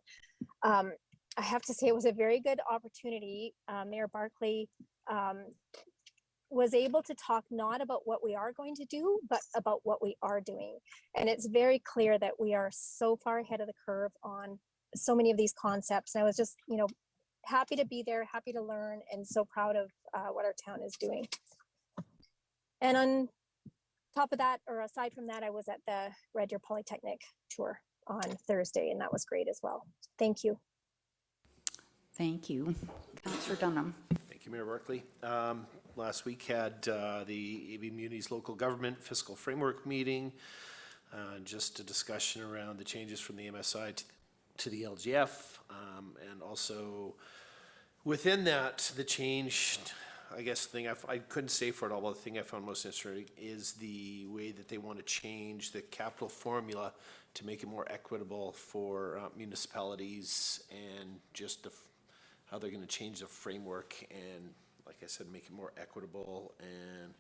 I have to say, it was a very good opportunity. Mayor Barclay was able to talk not about what we are going to do, but about what we are doing. And it's very clear that we are so far ahead of the curve on so many of these concepts. And I was just, you know, happy to be there, happy to learn, and so proud of what our town is doing. And on top of that, or aside from that, I was at the Red Deer Polytechnic tour on Thursday, and that was great as well. Thank you. Thank you. Councillor Dunham. Thank you, Mayor Barkley. Last week had the AB Muni's local government fiscal framework meeting. Just a discussion around the changes from the MSI to the LGF. And also within that, the change, I guess the thing I couldn't say for it all, but the thing I found most interesting is the way that they want to change the capital formula to make it more equitable for municipalities, and just how they're going to change the framework and, like I said, make it more equitable and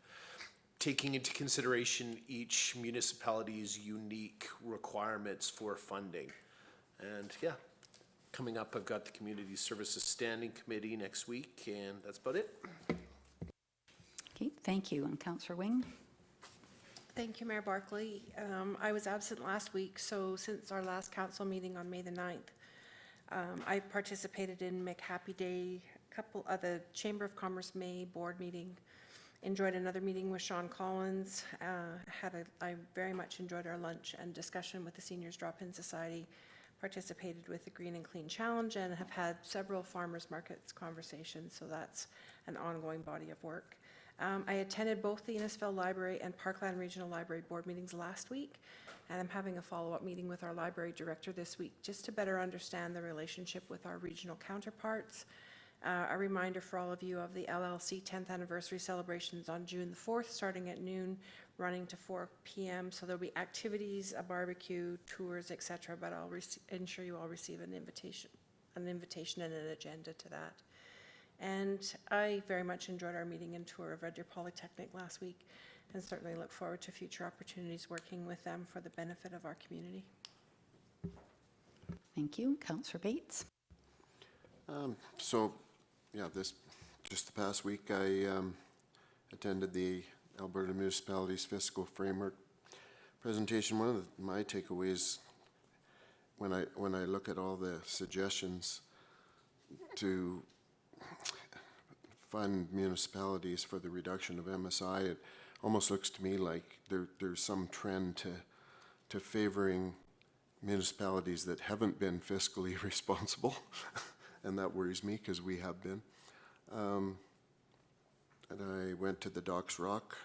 taking into consideration each municipality's unique requirements for funding. And yeah, coming up, I've got the Community Services Standing Committee next week, and that's about it. Okay, thank you. And Councillor Wing. Thank you, Mayor Barkley. I was absent last week, so since our last council meeting on May the 9th, I participated in McHappy Day, a couple of the Chamber of Commerce May board meeting, enjoyed another meeting with Sean Collins, I very much enjoyed our lunch and discussion with the Seniors Drop-In Society, participated with the Green and Clean Challenge, and have had several farmers markets conversations, so that's an ongoing body of work. I attended both the Innisfil Library and Parkland Regional Library board meetings last week, and I'm having a follow-up meeting with our library director this week just to better understand the relationship with our regional counterparts. A reminder for all of you of the LLC 10th anniversary celebrations on June the 4th, starting at noon, running to 4 p.m. So there'll be activities, a barbecue, tours, etc. But I'll ensure you all receive an invitation and an agenda to that. And I very much enjoyed our meeting and tour of Red Deer Polytechnic last week, and certainly look forward to future opportunities working with them for the benefit of our community. Thank you. Councillor Bates. So, yeah, just the past week, I attended the Alberta Municipalities Fiscal Framework presentation. One of my takeaways, when I look at all the suggestions to fund municipalities for the reduction of MSI, it almost looks to me like there's some trend to favoring municipalities that haven't been fiscally responsible. And that worries me because we have been. And I went to the Docks Rock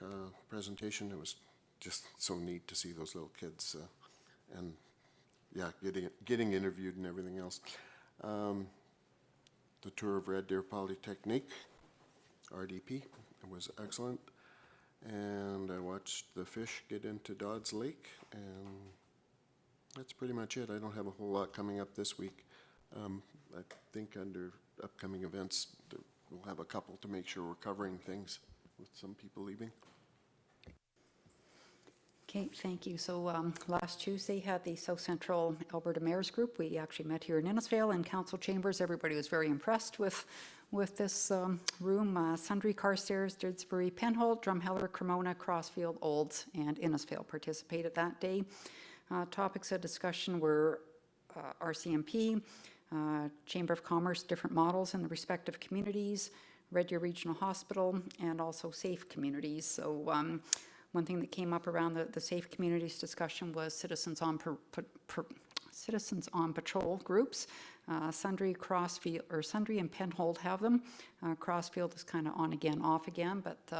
presentation. It was just so neat to see those little kids and yeah, getting interviewed and everything else. The tour of Red Deer Polytechnic, RDP, was excellent. And I watched the fish get into Dodds Lake, and that's pretty much it. I don't have a whole lot coming up this week. I think under upcoming events, we'll have a couple to make sure we're covering things with some people leaving. Okay, thank you. So last Tuesday had the South Central Alberta Mayors Group. We actually met here in Innisfail in council chambers. Everybody was very impressed with this room. Sundre, Carstairs, Didsbury, Penhold, Drumheller, Cremona, Crossfield, Olds, and Innisfail participated that day. Topics of discussion were RCMP, Chamber of Commerce, different models in the respective communities, Red Deer Regional Hospital, and also safe communities. So one thing that came up around the safe communities discussion was citizens on patrol groups. Sundre, Crossfield, or Sundre and Penhold have them. Crossfield is kind of on again, off again, but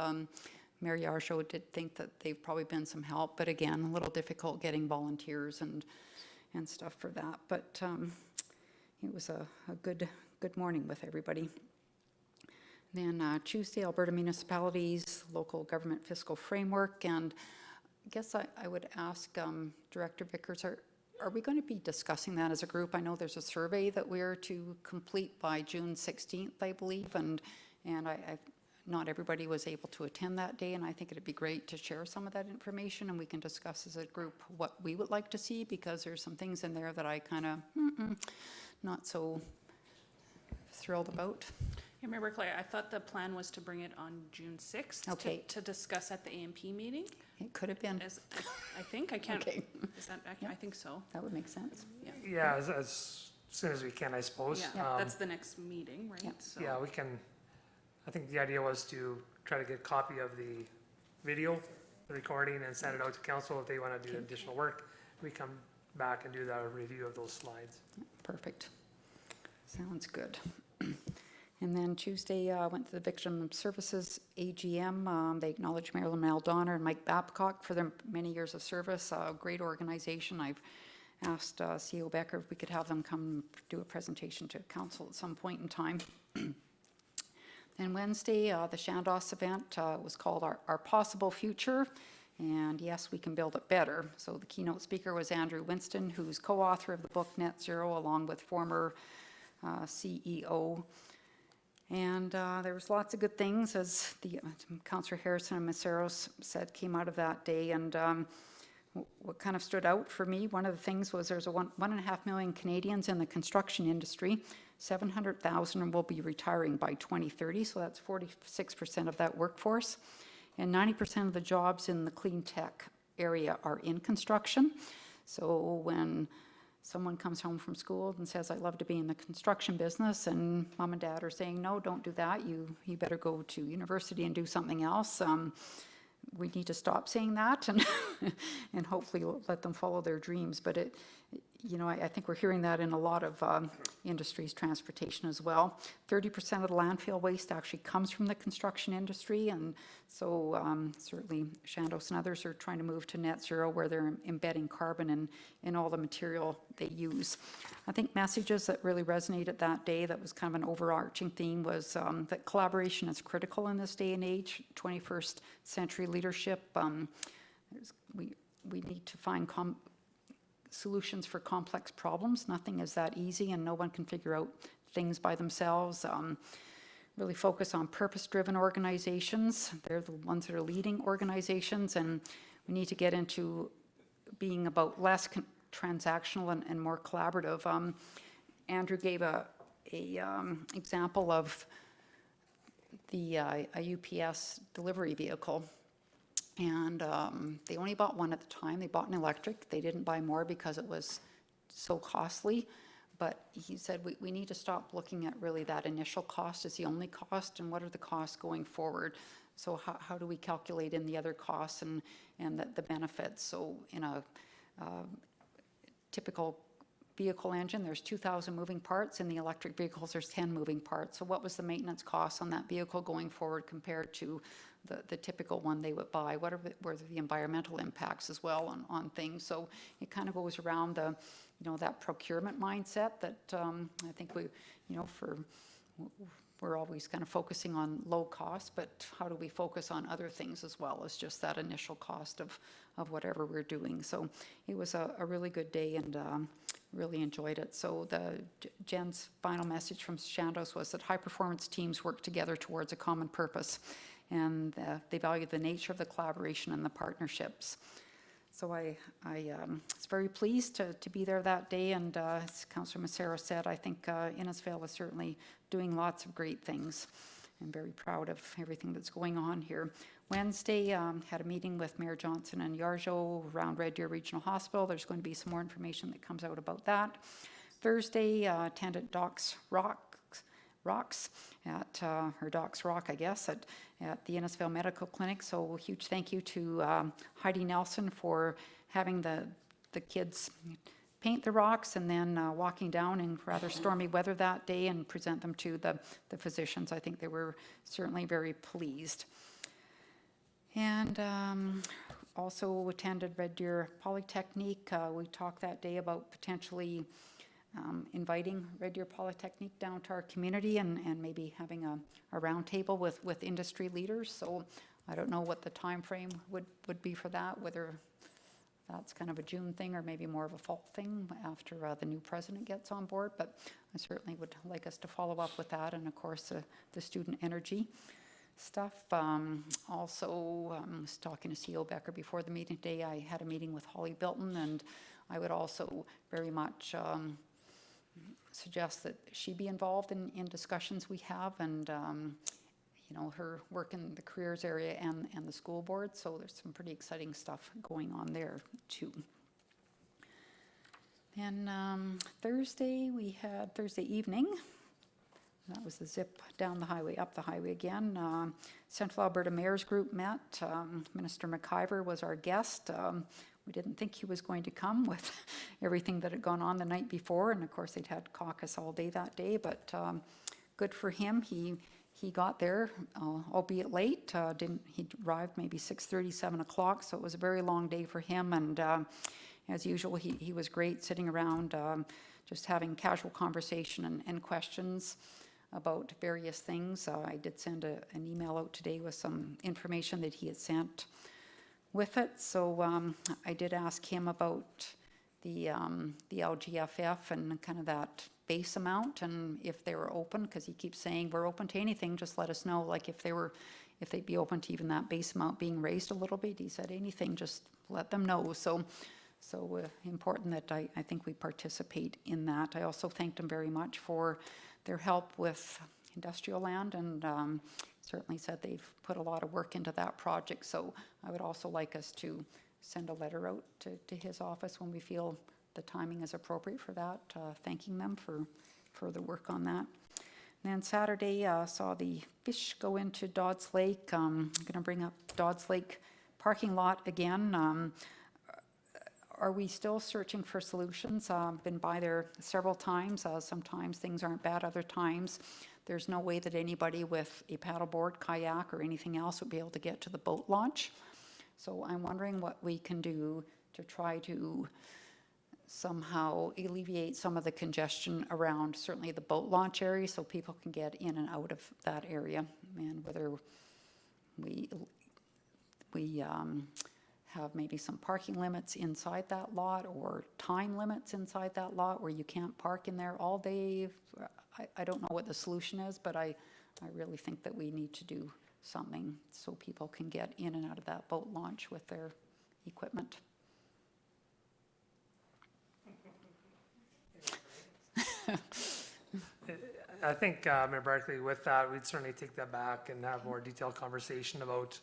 Mary Arshow did think that they've probably been some help, but again, a little difficult getting volunteers and stuff for that. But it was a good morning with everybody. Then Tuesday, Alberta Municipalities Local Government Fiscal Framework, and I guess I would ask Director Vickers, are we going to be discussing that as a group? I know there's a survey that we're to complete by June 16th, I believe, and not everybody was able to attend that day, and I think it'd be great to share some of that information, and we can discuss as a group what we would like to see, because there's some things in there that I kind of not so thrilled about. Yeah, Mayor Barkley, I thought the plan was to bring it on June 6th Okay. to discuss at the AMP meeting. It could have been. I think, I can't, Okay. is that accurate? I think so. That would make sense. Yeah, as soon as we can, I suppose. Yeah, that's the next meeting, right? Yeah. So- Yeah, we can, I think the idea was to try to get a copy of the video the recording and send it out to council. If they want to do additional work, we come back and do the review of those slides. Perfect. Sounds good. And then Tuesday, I went to the Victim Services AGM. They acknowledged Marilyn Maldonner and Mike Babcock for their many years of service. Great organization. I've asked CEO Becker if we could have them come do a presentation to council at some point in time. Then Wednesday, the Chandos event was called Our Possible Future. And yes, we can build it better. So the keynote speaker was Andrew Winston, who's co-author of the book Net Zero, along with former CEO. And there was lots of good things, as the Councillor Harrison and Maceros said, came out of that day. And what kind of stood out for me, one of the things was there's 1.5 million Canadians in the construction industry. 700,000 will be retiring by 2030, so that's 46% of that workforce. And 90% of the jobs in the clean tech area are in construction. So when someone comes home from school and says, I'd love to be in the construction business, and mom and dad are saying, no, don't do that. You better go to university and do something else. We need to stop saying that and and hopefully let them follow their dreams. But I think we're hearing that in a lot of industries, transportation as well. 30% of the landfill waste actually comes from the construction industry, and so certainly Chandos and others are trying to move to net zero, where they're embedding carbon in all the material they use. I think messages that really resonated that day, that was kind of an overarching theme, was that collaboration is critical in this day and age, 21st century leadership. We need to find solutions for complex problems. Nothing is that easy, and no one can figure out things by themselves. Really focus on purpose-driven organizations. They're the ones that are leading organizations, and we need to get into being about less transactional and more collaborative. Andrew gave a example of a UPS delivery vehicle. And they only bought one at the time. They bought an electric. They didn't buy more because it was so costly. But he said, we need to stop looking at really that initial cost as the only cost, and what are the costs going forward. So how do we calculate in the other costs and the benefits? So in a typical vehicle engine, there's 2,000 moving parts. In the electric vehicles, there's 10 moving parts. So what was the maintenance cost on that vehicle going forward compared to the typical one they would buy? What were the environmental impacts as well on things? So it kind of goes around the, that procurement mindset that I think we're always kind of focusing on low cost, but how do we focus on other things as well as just that initial cost of whatever we're doing? So it was a really good day, and really enjoyed it. So Jen's final message from Chandos was that high-performance teams work together towards a common purpose, and they value the nature of the collaboration and the partnerships. So I was very pleased to be there that day, and as Councillor Macero said, I think Innisfail is certainly doing lots of great things. I'm very proud of everything that's going on here. Wednesday, had a meeting with Mayor Johnson and Yarjo around Red Deer Regional Hospital. There's going to be some more information that comes out about that. Thursday, attended Docs Rocks at Docs Rock, I guess, at the Innisfail Medical Clinic. So a huge thank you to Heidi Nelson for having the kids paint the rocks and then walking down in rather stormy weather that day and present them to the physicians. I think they were certainly very pleased. And also attended Red Deer Polytechnique. We talked that day about potentially inviting Red Deer Polytechnique down to our community and maybe having a roundtable with industry leaders. So I don't know what the time frame would be for that, whether that's kind of a June thing or maybe more of a fall thing after the new president gets on board. But I certainly would like us to follow up with that, and of course the student energy stuff. Also, I was talking to CEO Becker before the meeting today. I had a meeting with Holly Bilton, and I would also very much suggest that she be involved in discussions we have, and her work in the careers area and the school board. So there's some pretty exciting stuff going on there too. And Thursday evening, That was the zip down the highway, up the highway again. Central Alberta Mayor's Group met. Minister McIver was our guest. We didn't think he was going to come with everything that had gone on the night before, and of course they'd had caucus all day that day, but good for him. He got there, albeit late. He arrived maybe 6:30, 7 o'clock, so it was a very long day for him, and as usual, he was great sitting around just having casual conversation and questions about various things. I did send an email out today with some information that he had sent with it. So I did ask him about the LGFF and kind of that base amount and if they were open, because he keeps saying we're open to anything, just let us know. Like if they'd be open to even that base amount being raised a little bit. He said anything, just let them know. So important that I think we participate in that. I also thanked them very much for their help with industrial land, and certainly said they've put a lot of work into that project. So I would also like us to send a letter out to his office when we feel the timing is appropriate for that, thanking them for further work on that. And then Saturday, saw the fish go into Dodds Lake. I'm going to bring up Dodds Lake parking lot again. Are we still searching for solutions? Been by there several times. Sometimes things aren't bad, other times there's no way that anybody with a paddleboard, kayak, or anything else would be able to get to the boat launch. So I'm wondering what we can do to try to somehow alleviate some of the congestion around certainly the boat launch area so people can get in and out of that area, and whether we have maybe some parking limits inside that lot or time limits inside that lot where you can't park in there all day. I don't know what the solution is, but I really think that we need to do something so people can get in and out of that boat launch with their equipment. I think, Mayor Barkley, with that, we'd certainly take that back and have more detailed conversation about,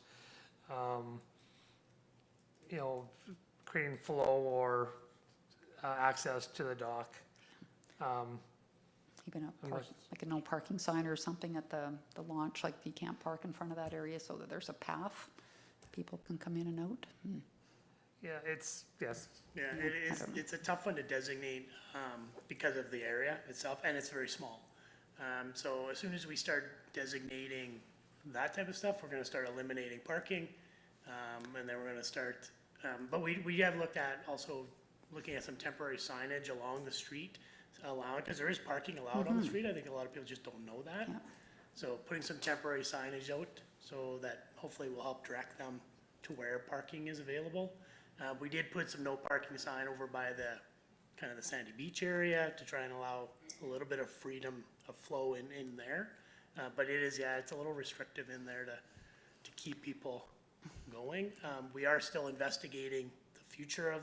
creating flow or access to the dock. Even like a no parking sign or something at the launch, like you can't park in front of that area so that there's a path people can come in and out. Yeah, yes. Yeah, it is, it's a tough one to designate because of the area itself, and it's very small. So as soon as we start designating that type of stuff, we're gonna start eliminating parking, and then we're gonna start, but we have looked at also looking at some temporary signage along the street, allowing, because there is parking allowed on the street. I think a lot of people just don't know that. Yeah. So putting some temporary signage out so that hopefully will help direct them to where parking is available. We did put some no parking sign over by the kind of the Sandy Beach area to try and allow a little bit of freedom of flow in there. But it is, yeah, it's a little restrictive in there to keep people going. We are still investigating the future of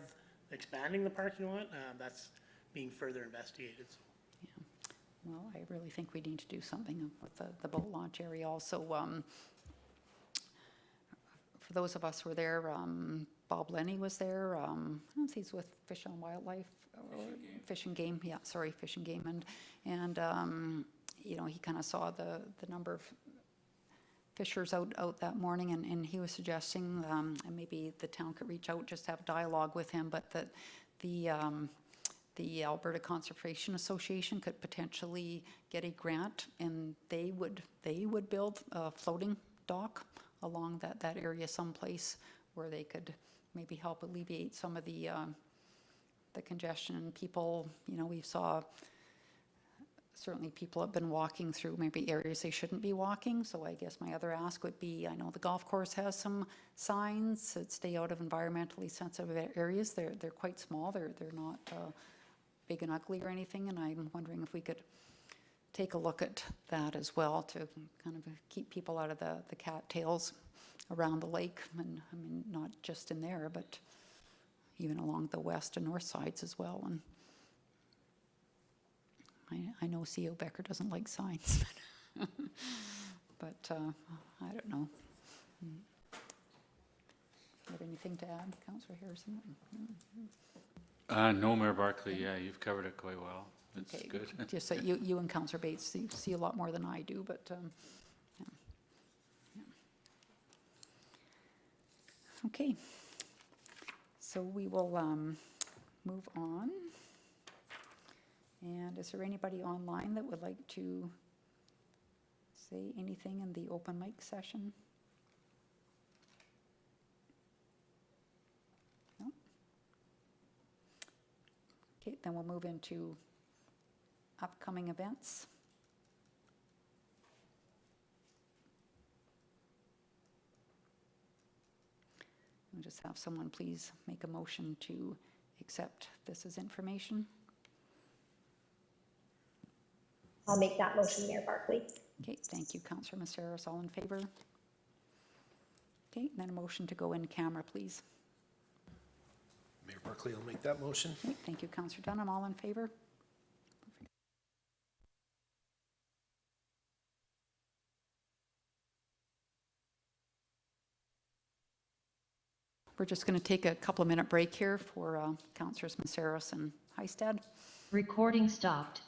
expanding the parking lot. That's being further investigated. So. Yeah. Well, I really think we need to do something with the boat launch area also. For those of us who were there, Bob Lenny was there. I don't know if he's with Fish and Wildlife or Fish and Game. Yeah, sorry, Fish and Game. And he kind of saw the number of fishers out that morning, and he was suggesting, and maybe the town could reach out, just have dialogue with him, but that the Alberta Conservation Association could potentially get a grant, and they would build a floating dock along that area someplace where they could maybe help alleviate some of the congestion. People, we saw certainly people have been walking through maybe areas they shouldn't be walking. So I guess my other ask would be, I know the golf course has some signs that stay out of environmentally sensitive areas. They're quite small. They're not big and ugly or anything. And I'm wondering if we could take a look at that as well to kind of keep people out of the cattails around the lake. And I mean, not just in there, but even along the west and north sides as well. And I know C.O. Becker doesn't like signs, but I don't know. You have anything to add, Councillor Harrison? No, Mayor Barkley, yeah, you've covered it quite well. That's Okay, good. just that you and Counselor Bates see a lot more than I do, but, yeah. Yeah. Okay. So we will move on. And is there anybody online that would like to say anything in the open mic session? No? Okay, then we'll move into upcoming events. I'll just have someone please make a motion to accept this as information. I'll make that motion, Mayor Barkley. Okay, thank you, Councillor Maceras. All in favor? Okay, then a motion to go in camera, please. Mayor Barkley will make that motion. Okay, thank you, Councillor Dunham. All in favor? We're just going to take a couple of minute break here for Councillors Maceras and Hystad. Recording stopped.